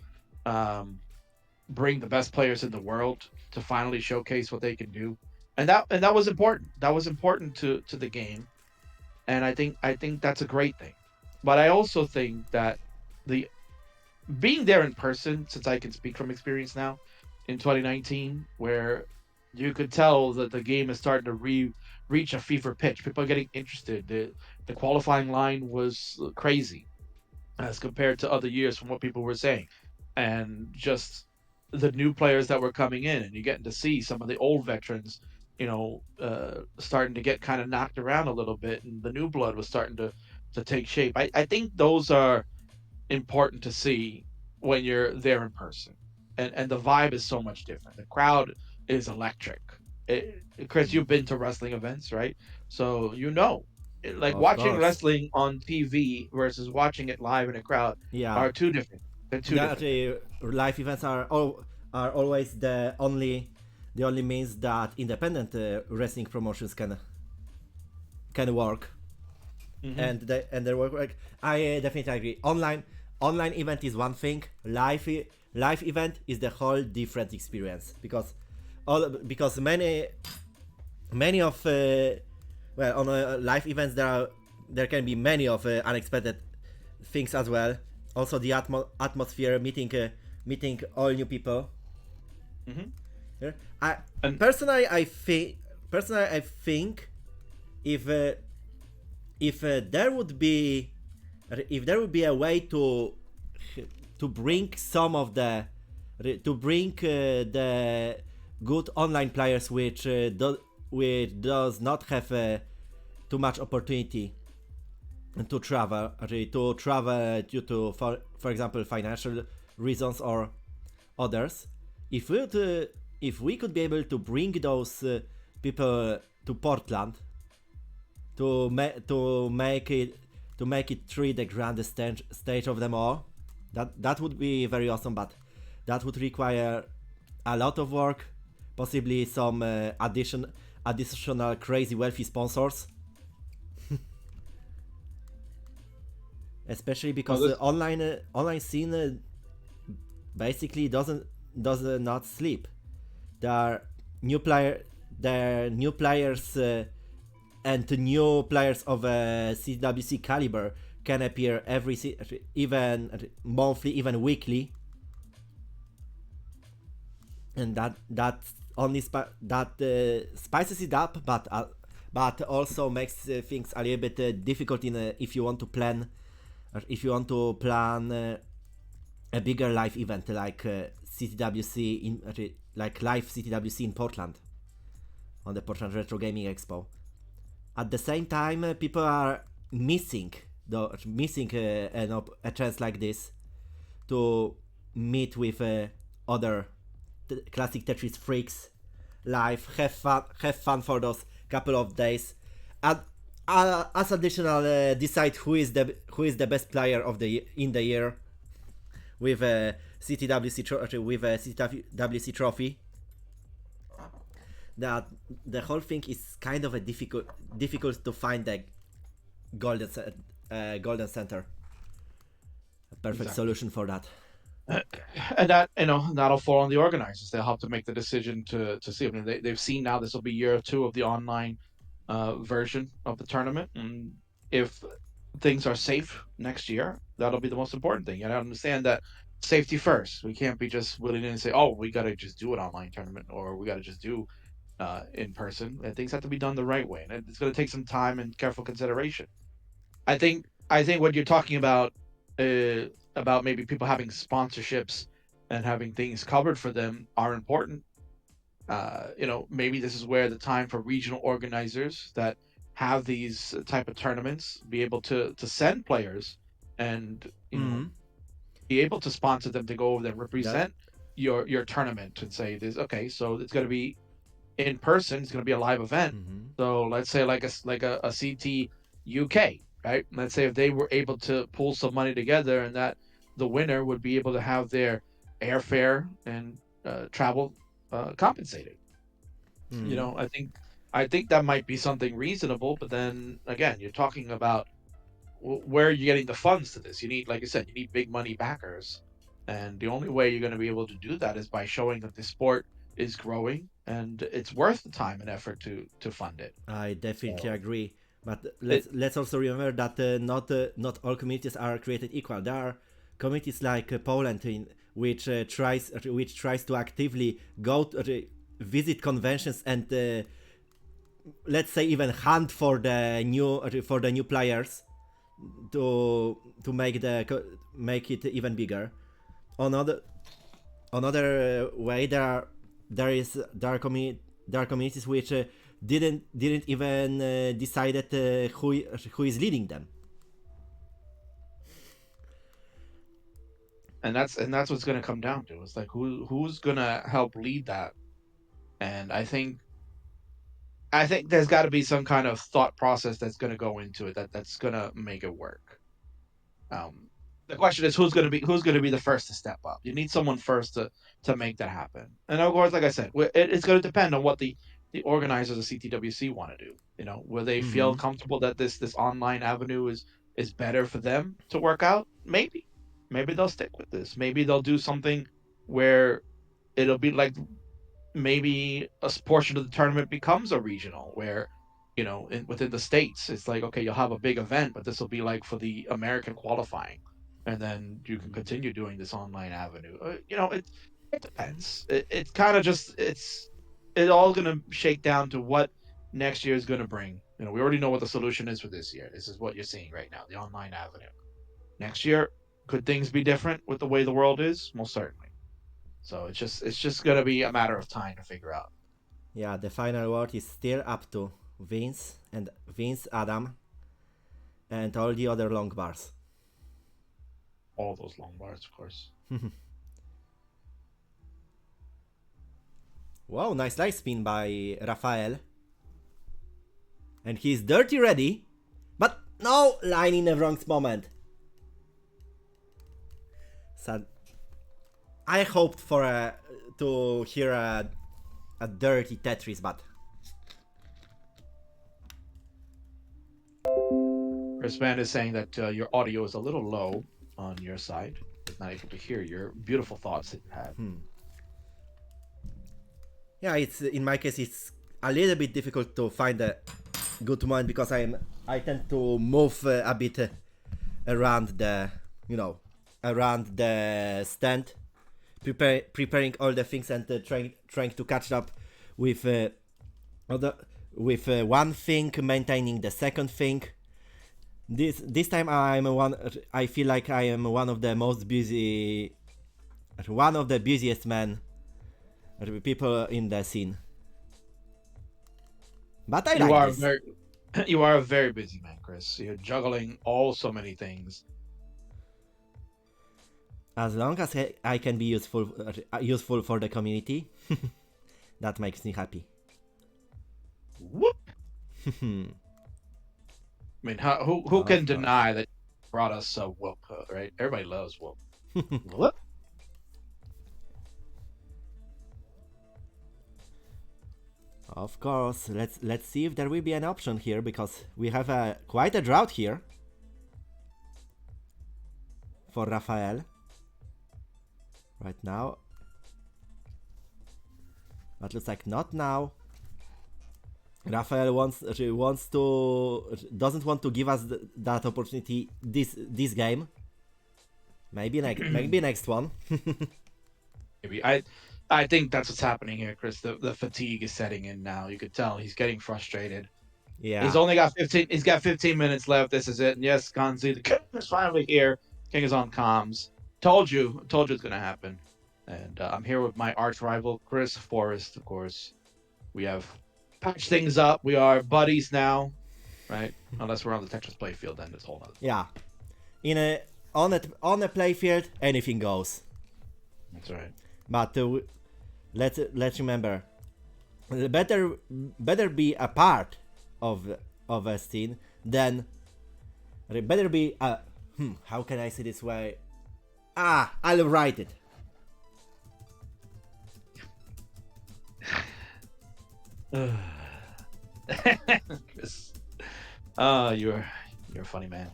bring the best players in the world to finally showcase what they can do, and that was important. That was important to the game, and I think that's a great thing. But I also think that the being there in person, since I can speak from experience now, in 2019, where you could tell that the game is starting to reach a fever pitch. People are getting interested. The qualifying line was crazy as compared to other years from what people were saying, and just the new players that were coming in, and you're getting to see some of the old veterans, starting to get kind of knocked around a little bit, and the new blood was starting to take shape. I think those are important to see when you're there in person, and the vibe is so much different. The crowd is electric. Chris, you've been to wrestling events, right? So like Of watching course. wrestling on TV versus watching it live in a crowd Yeah. are two different. They're two Yeah, different. live events are always the only means that independent wrestling promotions can work, Mhm. and they work. Like, I definitely agree. Online event is one thing. Live event is the whole different experience because many of on live events there can be many of unexpected things as well. Also the atmosphere, meeting all new people. Mhm. Yeah. And- Personally I think if there would be a way to bring some of the good online players which does not have too much opportunity to travel due to for example financial reasons or others. If we could be able to bring those people to Portland to make it truly the grandest stage of them all, that would be very awesome, but that would require a lot of work, possibly some additional crazy wealthy sponsors. Especially because the online scene basically does not sleep. There are new players and new players of CWC caliber can appear even monthly, even weekly, and that only spices it up, but also makes things a little bit difficult if you want to plan a bigger live event like CTWC like live CTWC in Portland on the Portland Retro Gaming Expo. At the same time, people are missing a chance like this to meet with other classic Tetris freaks live, have fun for those couple of days, and as additional decide who is the best player of in the year with a CTWC trophy. That the whole thing is kind of a difficult to find the golden center, a perfect Exactly. solution for that. And that, that'll fall on the organizers. They'll have to make the decision to see. I mean, they've seen now this will be year 2 of the online version of the tournament, and if things are safe next year, that'll be the most important thing. And I understand that safety first. We can't be just willing to say, "Oh, we got to just do an online tournament," or "We got to just do in person." And things have to be done the right way, and it's going to take some time and careful consideration. I think what you're talking about maybe people having sponsorships and having things covered for them are important. Maybe this is where the time for regional organizers that have these type of tournaments be able to send players and Mhm. be able to sponsor them to go over there and That represent your tournament and say this. Okay, so it's going to be in person. It's going to be a live event. mhm. So let's say like a CT UK, right? Let's say if they were able to pull some money together, and that the winner would be able to have their airfare and travel compensated. Mhm. I think that might be something reasonable. But then again, you're talking about where are you getting the funds to this? You need, like I said, you need big money backers, and the only way you're going to be able to do that is by showing that the sport is growing and it's worth the time and effort to fund it. I definitely So agree. But it let's also remember that not all communities are created equal. There are communities like Poland which tries to actively go to, visit conventions and let's say even hunt for the new players to make it even bigger. Another way there are communities which didn't even decided who is leading them. and that's what's going to come down to. It's like who's going to help lead that. And I think there's got to be some kind of thought process that's going to go into it that's going to make it work. Um, the question is who's going to be the first to step up. You need someone first to make that happen. And of course, like I said, it's going to depend on what the organizers of CTWC want to do. Will they feel Mm-hmm. comfortable that this online avenue is better for them to work out? Maybe they'll stick with this. Maybe they'll do something where it'll be like maybe a portion of the tournament becomes a regional where within the states it's like, okay, you'll have a big event, but this will be like for the American qualifying, and then you can continue doing this online avenue. It depends. It's kind of just it's all going to shake down to what next year is going to bring. We already know what the solution is for this year. This is what you're seeing right now, the online avenue. Next year, could things be different with the way the world is? Most certainly. So it's just gonna be a matter of time to figure out. Yeah, the final word is still up to Vince, Adam, and all the other long bars. All those long bars, of course. Wow, nice light spin by Rafael. And he's dirty ready, but no line in the wrong moment. So I hoped to hear a dirty Tetris, but Chris Van is saying that your audio is a little low on your side. He's not able to hear your beautiful thoughts that you had. yeah, it's in my case it's a little bit difficult to find a good moment because I tend to move a bit around the stand, preparing all the things and trying to catch up with one thing, maintaining the second thing. This time I feel like I am one of the busiest people in the scene. But I You like are this. very, you are a very busy man, Chris. You're juggling so many things. As long as I can be useful for the community, that makes me happy. Whoop. I mean, who Of can course. deny that you brought us a whoop, right? Everybody loves whoop. Whoop. Of course, let's see if there will be an option here because we have quite a drought here for Rafael. right now. But looks like not now. Rafael doesn't want to give us that opportunity this game. Maybe next one. Maybe I think that's what's happening here, Chris. The fatigue is setting in now. You could tell he's getting frustrated. Yeah. He's only got 15. He's got 15 minutes left. This is it. And yes, Gonzi, the king is finally here. King is on comms. Told you it's gonna happen. And I'm here with my arch rival, Chris Forrest. Of course, we have patched things up. We are buddies now, right? Unless we're on the Tetris playfield, then it's a whole other. Yeah. On a playfield, anything goes. That's right. But let's remember, better be a part of a scene than better be a how can I say this way? I'll write it. Chris, you're a funny man.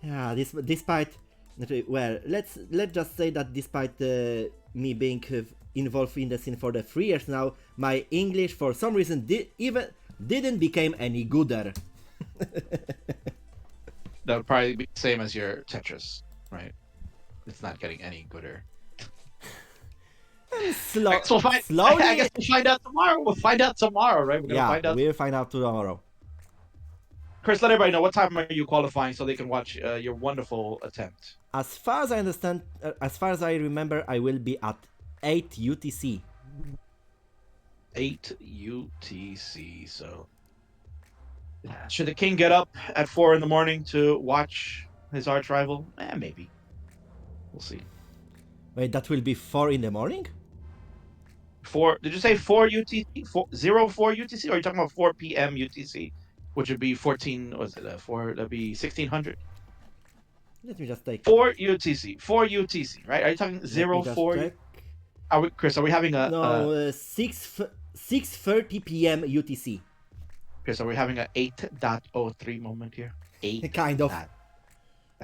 Yeah, despite let's just say that despite me being involved in the scene for the 3 years now, my English for some reason didn't become any gooder. That would probably be the same as your Tetris, right? It's not getting any gooder. Slowly. I guess we'll find out tomorrow. We'll find out tomorrow, right? We'll find out tomorrow. Chris, let everybody know what time are you qualifying so they can watch your wonderful attempt. As far as I understand, as far as I remember, I will be at 8 UTC. 8 UTC. So, should the king get up at 4 in the morning to watch his arch rival? Maybe. We'll see. Wait, that will be 4 in the morning? 4? Did you say 4 UTC? 4 UTC? Or are you talking about 4 p.m. UTC? Which would be 14, was it 4? That'd be 1600. Let me just take 4 UTC. 4 UTC, right? Are you talking 04? Chris, are we having a... No, 6:30 p.m. UTC. Chris, are we having a 8.03 moment here? 8. Kind of.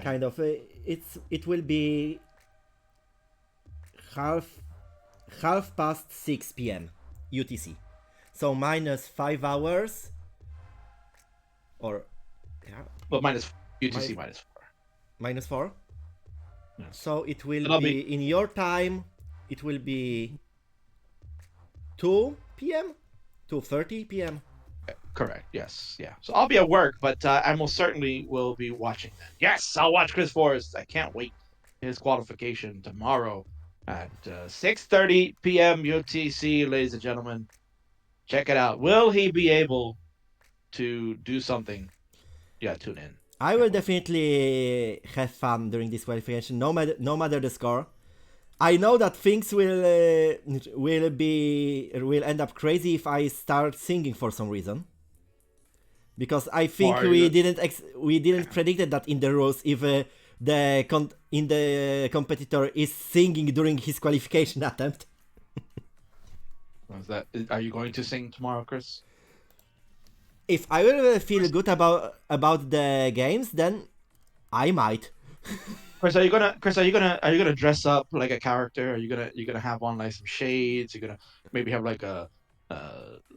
Kind of. It will be half past 6 p.m. UTC. So minus 5 hours. Or, yeah. Well, minus UTC minus 4. Minus 4? Yes. So it will be in your time, it will be 2 p.m.? 2:30 p.m.? Correct, yes, yeah. So I'll be at work, but I most certainly will be watching that. Yes, I'll watch Chris Forrest. I can't wait. His qualification tomorrow at 6:30 p.m. UTC, ladies and gentlemen. Check it out. Will he be able to do something? Yeah, tune in. I will definitely have fun during this qualification, no matter the score. I know that things will end up crazy if I start singing for some reason, because I think we didn't predict that in the rules if the competitor is singing during his qualification attempt. Are you going to sing tomorrow, Chris? If I will feel good about the games, then I might. Chris, are you gonna dress up like a character? Are you gonna have on like some shades? You're gonna maybe have like a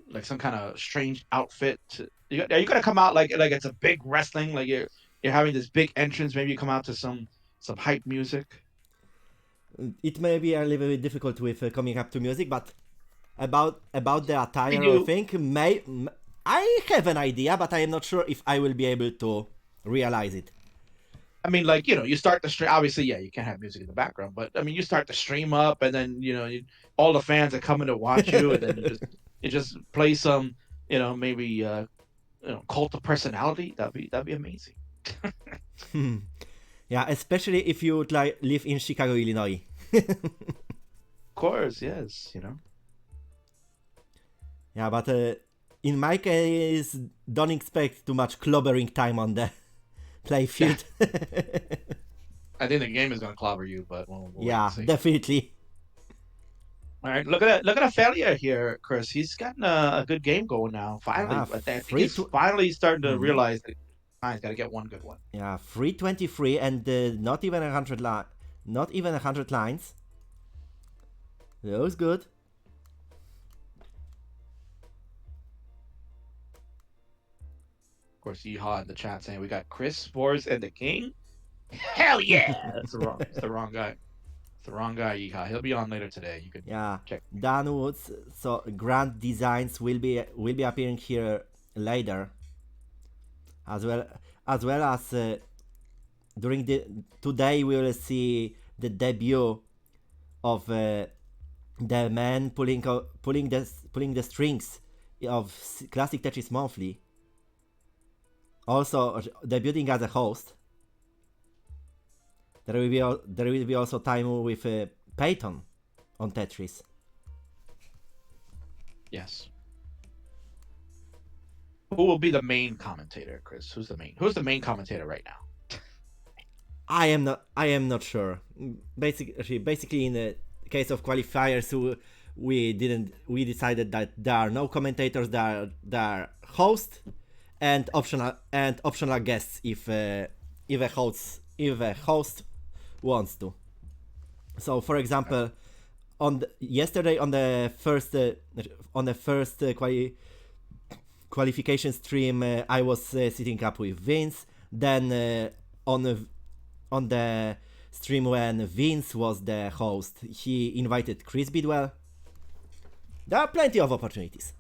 like some kind of strange outfit? Are you gonna come out like it's a big wrestling? Like you're having this big entrance? Maybe you come out to some hype music. It may be a little bit difficult with coming up to music, but about the attire, I think I have an idea, but I am not sure if I will be able to realize it. I mean, like, you start the stream. Obviously, yeah, you can't have music in the background, but I mean, you start the stream up, and then all the fans are coming to watch you, and then you just play some, maybe Cult of Personality. That'd be amazing. Yeah, especially if you would live in Chicago, Illinois. Of course, yes, Yeah, but in my case, don't expect too much clobbering time on the playfield. I think the game is gonna clobber you, but we'll yeah, definitely. All right, look at Ophelia here, Chris. He's gotten a good game going now. Finally, I think he's finally starting to realize that he's got to get one good one. Yeah, 323 and not even 100 Not even 100 lines. That was good. Of course, Yeehaw in the chat saying we got Chris Forrest and the King. Hell yeah! That's the wrong. It's the wrong guy. It's the wrong guy, Yeehaw. He'll be on later today. You could Yeah, check. Dan Woods. So Grand Designs will be appearing here later, as well as during today we will see the debut of the man pulling the strings of Classic Tetris Monthly. Also debuting as a host. There will be also time with Peyton on Tetris. Yes. Who will be the main commentator, Chris? Who's the main commentator right now? I am not sure. Basically, in the case of qualifiers, we decided that there are no commentators. There are hosts and optional guests if a host wants to. So, for example, yesterday on the first qualification stream, I was sitting up with Vince. Then on the stream when Vince was the host, he invited Chris Bidwell. There are plenty of opportunities.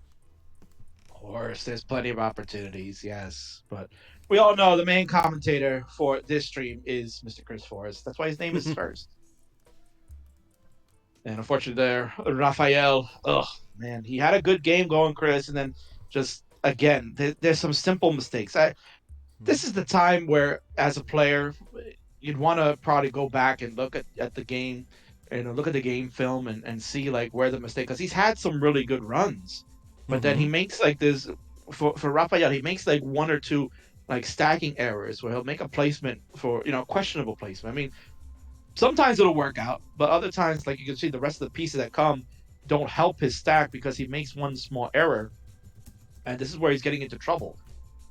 Of course, there's plenty of opportunities, yes. But we all know the main commentator for this stream is Mr. Chris Forrest. That's why his name is first. And unfortunately, there, Rafael, man, he had a good game going, Chris, and then just, again, there's some simple mistakes. This is the time where, as a player, you'd want to probably go back and look at the game, look at the game film and see, like, where the mistake, because he's had some really good runs. But then he makes like this for Rafael. He makes like one or two like stacking errors where he'll make a placement for questionable placement. I mean, sometimes it'll work out, but other times, like you can see, the rest of the pieces that come don't help his stack because he makes one small error, and this is where he's getting into trouble.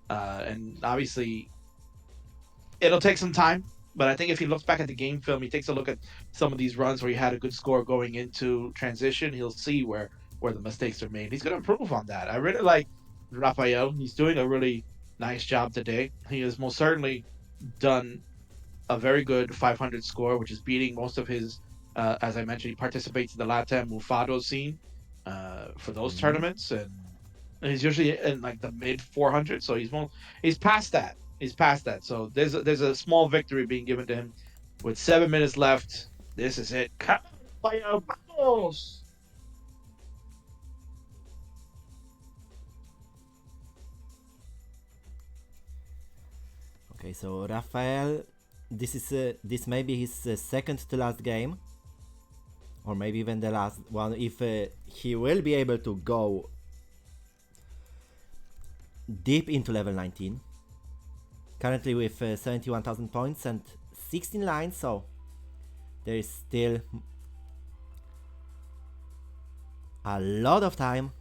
And obviously, it'll take some time. But I think if he looks back at the game film, he takes a look at some of these runs where he had a good score going into transition. He'll see where the mistakes are made. He's going to improve on that. I really like Rafael. He's doing a really nice job today. He has most certainly done a very good 500 score, which is beating most of his, as I mentioned, he participates in the Latam Mufado scene for those tournaments. And he's usually in like the mid 400. So he's past that. He's past that. So there's a small victory being given to him with 7 minutes left. This is it. Okay, so Rafael, this may be his second to last game, or maybe even the last one. If he will be able to go deep into level 19, currently with 71,000 points and 16 lines, so there is still a lot of time.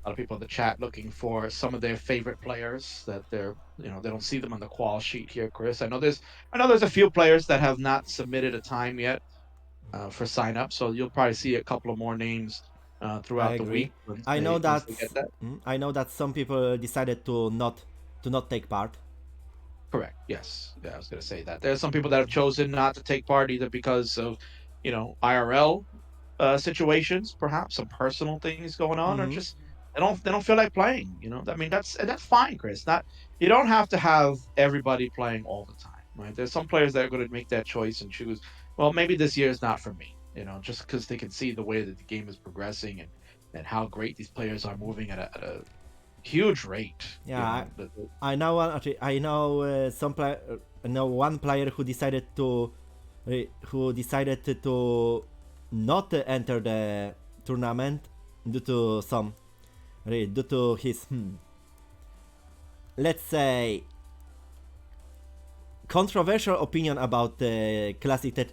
A lot of people in the chat looking for some of their favorite players that they don't see them on the qual sheet here, Chris. I know there's a few players that have not submitted a time yet for sign up, so you'll probably see a couple of more names throughout the week. I know that some people decided to not take part. Correct. Yes. Yeah, I was going to say that. There are some people that have chosen not to take part either because of, IRL situations, perhaps some personal things going on, or just they don't feel like playing. I mean, that's fine, Chris. You don't have to have everybody playing all the time, right? There's some players that are going to make that choice and choose, well, maybe this year is not for me, just because they can see the way that the game is progressing and how great these players are moving at a huge rate. Yeah, I know one player who decided to not enter the tournament due to his let's say controversial opinion about CTWC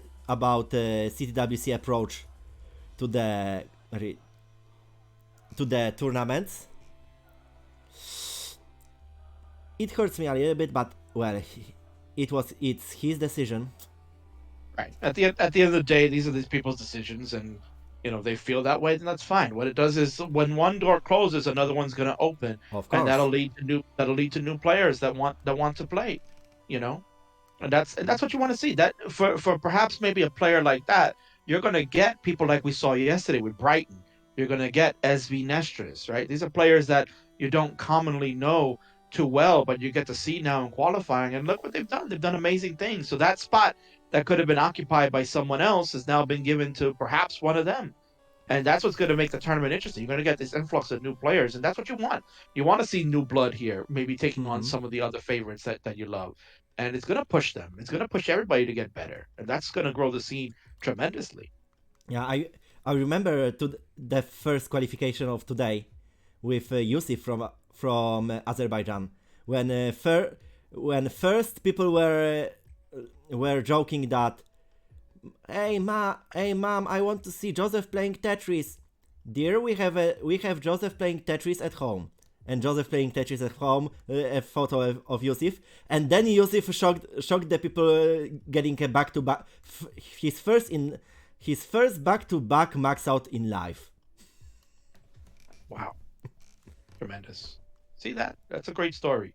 approach to the tournaments. it hurts me a little bit, but well, it's his decision. Right. At the end of the day, these are these people's decisions, and they feel that way, then that's fine. What it does is when one door closes, another one's going to open, Of and course. that'll lead to new players that want to play. And that's what you want to see. That for perhaps maybe a player like that, you're going to get people like we saw yesterday with Brighton. You're going to get SV Nestras, right? These are players that you don't commonly know too well, but you get to see now in qualifying. And look what they've done. They've done amazing things. So that spot that could have been occupied by someone else has now been given to perhaps one of them. And that's what's going to make the tournament interesting. You're going to get this influx of new players, and that's what you want. You want to see new blood here, maybe taking on some of the other favorites that you love. And it's going to push them. It's going to push everybody to get better. And that's going to grow the scene tremendously. Yeah, I remember the first qualification of today with Yusuf from Azerbaijan when first people were joking that hey mom, I want to see Joseph playing Tetris. Dear, we have Joseph playing Tetris at home. And Joseph playing Tetris at home, a photo of Yusuf, and then Yusuf shocked the people getting a back-to-back, his first back-to-back max out in life. Wow, tremendous. See that? That's a great story,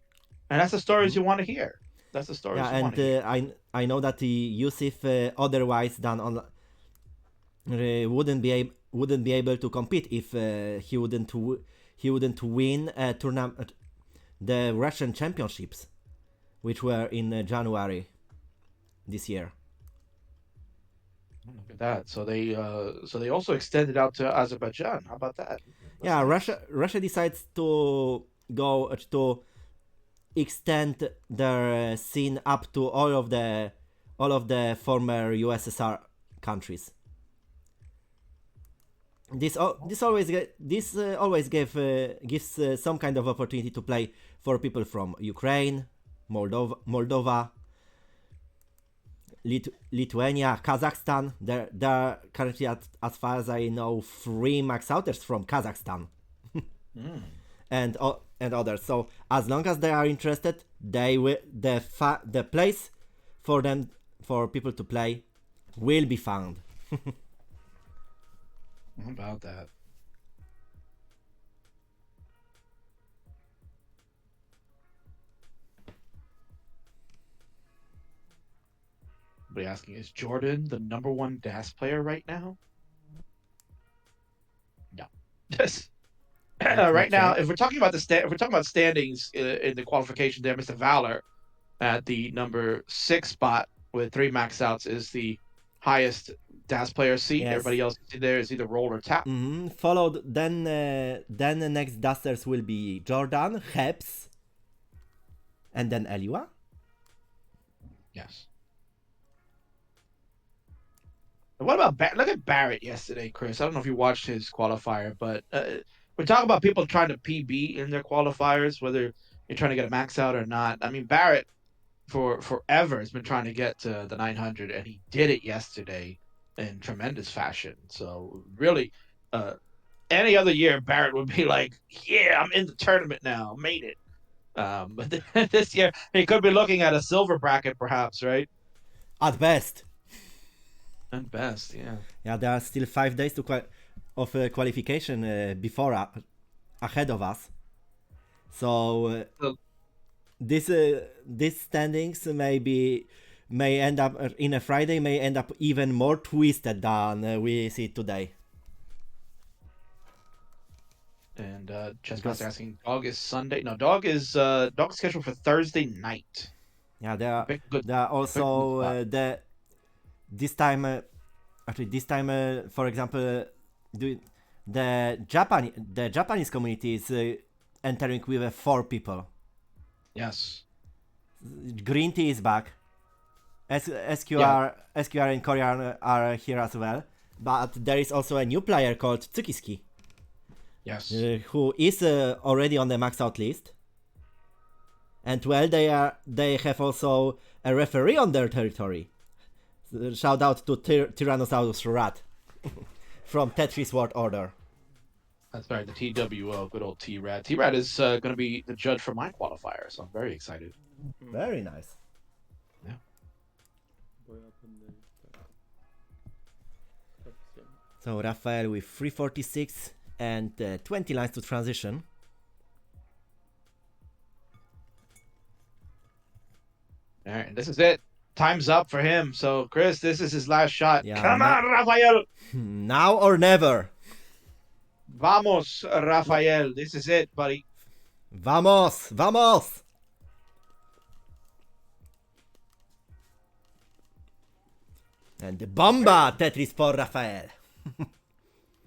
and that's the stories you want to hear. That's the stories. Yeah, you want to hear. and I know that Yusuf otherwise than on wouldn't be able to compete if he wouldn't win a tournament, the Russian championships, which were in January this year. Look at that. So they also extended out to Azerbaijan. How about that? Yeah, Russia decides to go to extend their scene up to all of the former USSR countries. This always gives some kind of opportunity to play for people from Ukraine, Moldova, Lithuania, Kazakhstan. There are currently, as far as I know, 3 max outers from Kazakhstan, and others. So as long as they are interested, the place for people to play will be found. How about that? Somebody asking, is Jordan the number 1 DAS player right now? No. Yes. Right now, if we're talking about standings in the qualification, there, Mr. Valor at the number 6 spot with 3 max outs is the highest DAS player seat. Yes. Everybody else there is either roll or tap. Followed then the next dusters will be Jordan, Heps, and then Eliwa. Yes. And what about look at Barrett yesterday, Chris? I don't know if you watched his qualifier, but we're talking about people trying to PB in their qualifiers, whether you're trying to get a max out or not. I mean, Barrett for forever has been trying to get to the 900, and he did it yesterday in tremendous fashion. So really, any other year, Barrett would be like, yeah, I'm in the tournament now, made it. But this year, he could be looking at a silver bracket, perhaps, right? At best. At best, yeah. Yeah, there are still 5 days of qualification ahead of us. So this standings may end up in a Friday, may end up even more twisted than we see today. And Chessbox asking, Dog is Sunday? No, Dog is scheduled for Thursday night. Yeah, there are also this time, for example, the Japanese community is entering with 4 people. Yes. Green Tea is back. SQR and Korean are here as well, but there is also a new player called Tsukiski. Yes. Who is already on the max out list. And well, they have also a referee on their territory. Shout out to Tyrannosaurus Rat from Tetris World Order. That's right, the TWO, good old T-Rad. T-Rad is going to be the judge for my qualifier, so I'm very excited. Very nice. So Rafael with 346 and 20 lines to transition. All right, and this is it. Time's up for him. So, Chris, this is his last shot. Yeah, Come now- on, Rafael. Now or never. Vamos, Rafael. This is it, buddy. Vamos, vamos. And the bomba Tetris for Rafael.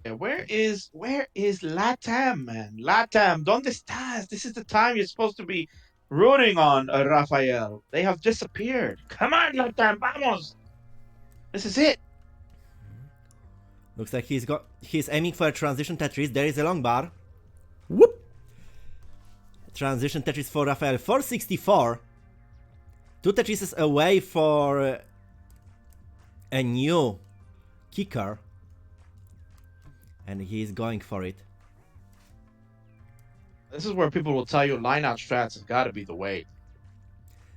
Yeah, where is Latam, man? Latam, ¿dónde estás? This is the time you're supposed to be rooting on Rafael. They have disappeared. Come on, Latam, vamos. This is it. Looks like he's aiming for a transition Tetris. There is a long bar. Whoop! Transition Tetris for Rafael. 464. 2 Tetrises away for a new kicker. And he's going for it. This is where people will tell you line out strats has got to be the way.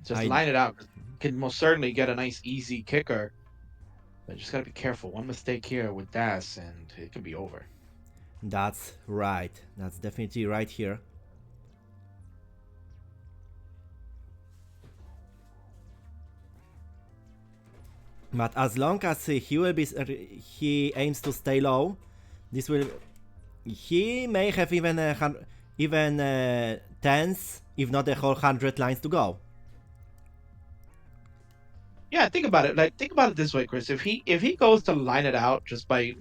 Just line it out. Can most certainly get a nice easy kicker. But just got to be careful. One mistake here with Das and it can be over. That's right. That's definitely right here. But as long as he aims to stay low, this will he may have even tens, if not a whole 100 lines to go. Yeah, think about it. Like, think about it this way, Chris. If he goes to line it out just by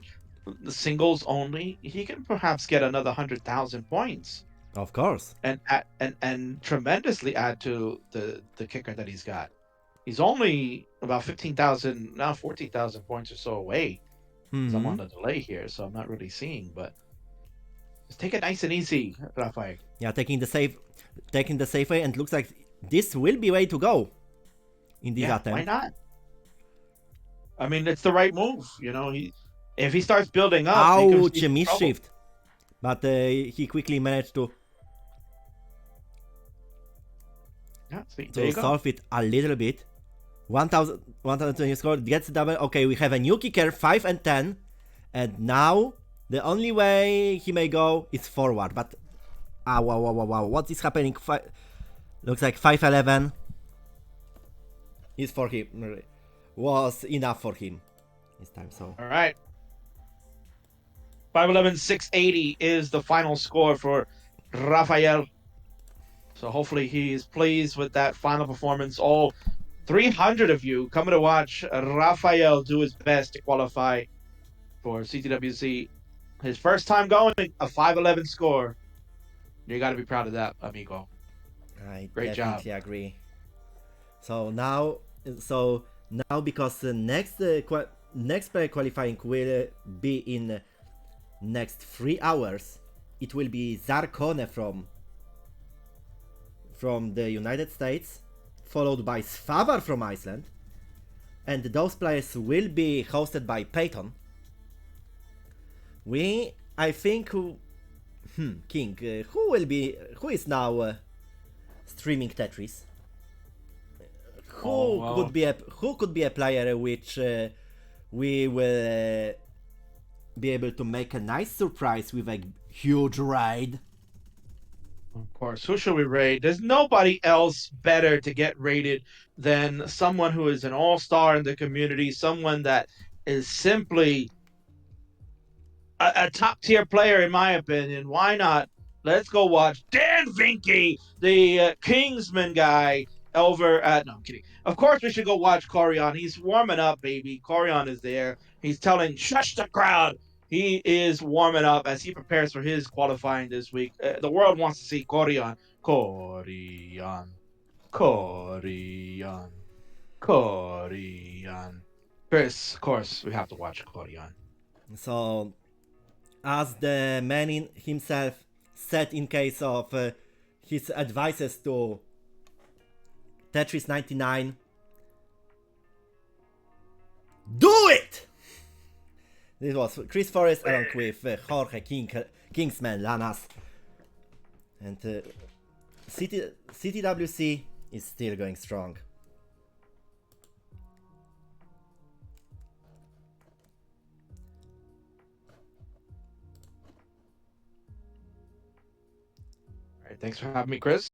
the singles only, he can perhaps get another 100,000 points. Of course. And tremendously add to the kicker that he's got. He's only about 15,000 now, 14,000 points or so away. Mhm. I'm on a delay here, so I'm not really seeing. But just take it nice and easy, Rafael. Yeah, taking the safe way, and looks like this will be way to go in this attempt. Why not? I mean, it's the right move. You know, if he starts building up, he could Ouch, see a miss trouble. shift. But he quickly managed to Yeah, see, there you go. solve it a little bit. 1,020 score, gets double. Okay, we have a new kicker, 5 and 10. And now, the only way he may go is forward. But, wow. What is happening? Looks like 5-11 is for him. Was enough for him this time, so. All right. 511 680 is the final score for Rafael. So hopefully he is pleased with that final performance. All 300 of you coming to watch Rafael do his best to qualify for CTWC. His first time going, a 511 score. You got to be proud of that, amigo. I Great job. definitely agree. So now because the next player qualifying will be in next 3 hours, it will be Zarkone from the United States, followed by Svavar from Iceland, and those players will be hosted by Peyton. I think, King, who is now streaming Tetris? Who could be a player which we will be able to make a nice surprise with a huge raid? Of course, who should we raid? There's nobody else better to get raided than someone who is an all-star in the community, someone that is simply a top-tier player, in my opinion. Why not? Let's go watch Dan Vinky, the Kingsman guy over at... No, I'm kidding. Of course, we should go watch Corion. He's warming up, baby. Corion is there. He's telling, shush the crowd. He is warming up as he prepares for his qualifying this week. The world wants to see Corion. Corion. Chris, of course, we have to watch Corion. So, as the man in himself said in case of his advices to Tetris 99, do it! This was Chris Forrest along with Jorge Kingsman Lanas. And CTWC is still going strong. All right, thanks for having me, Chris.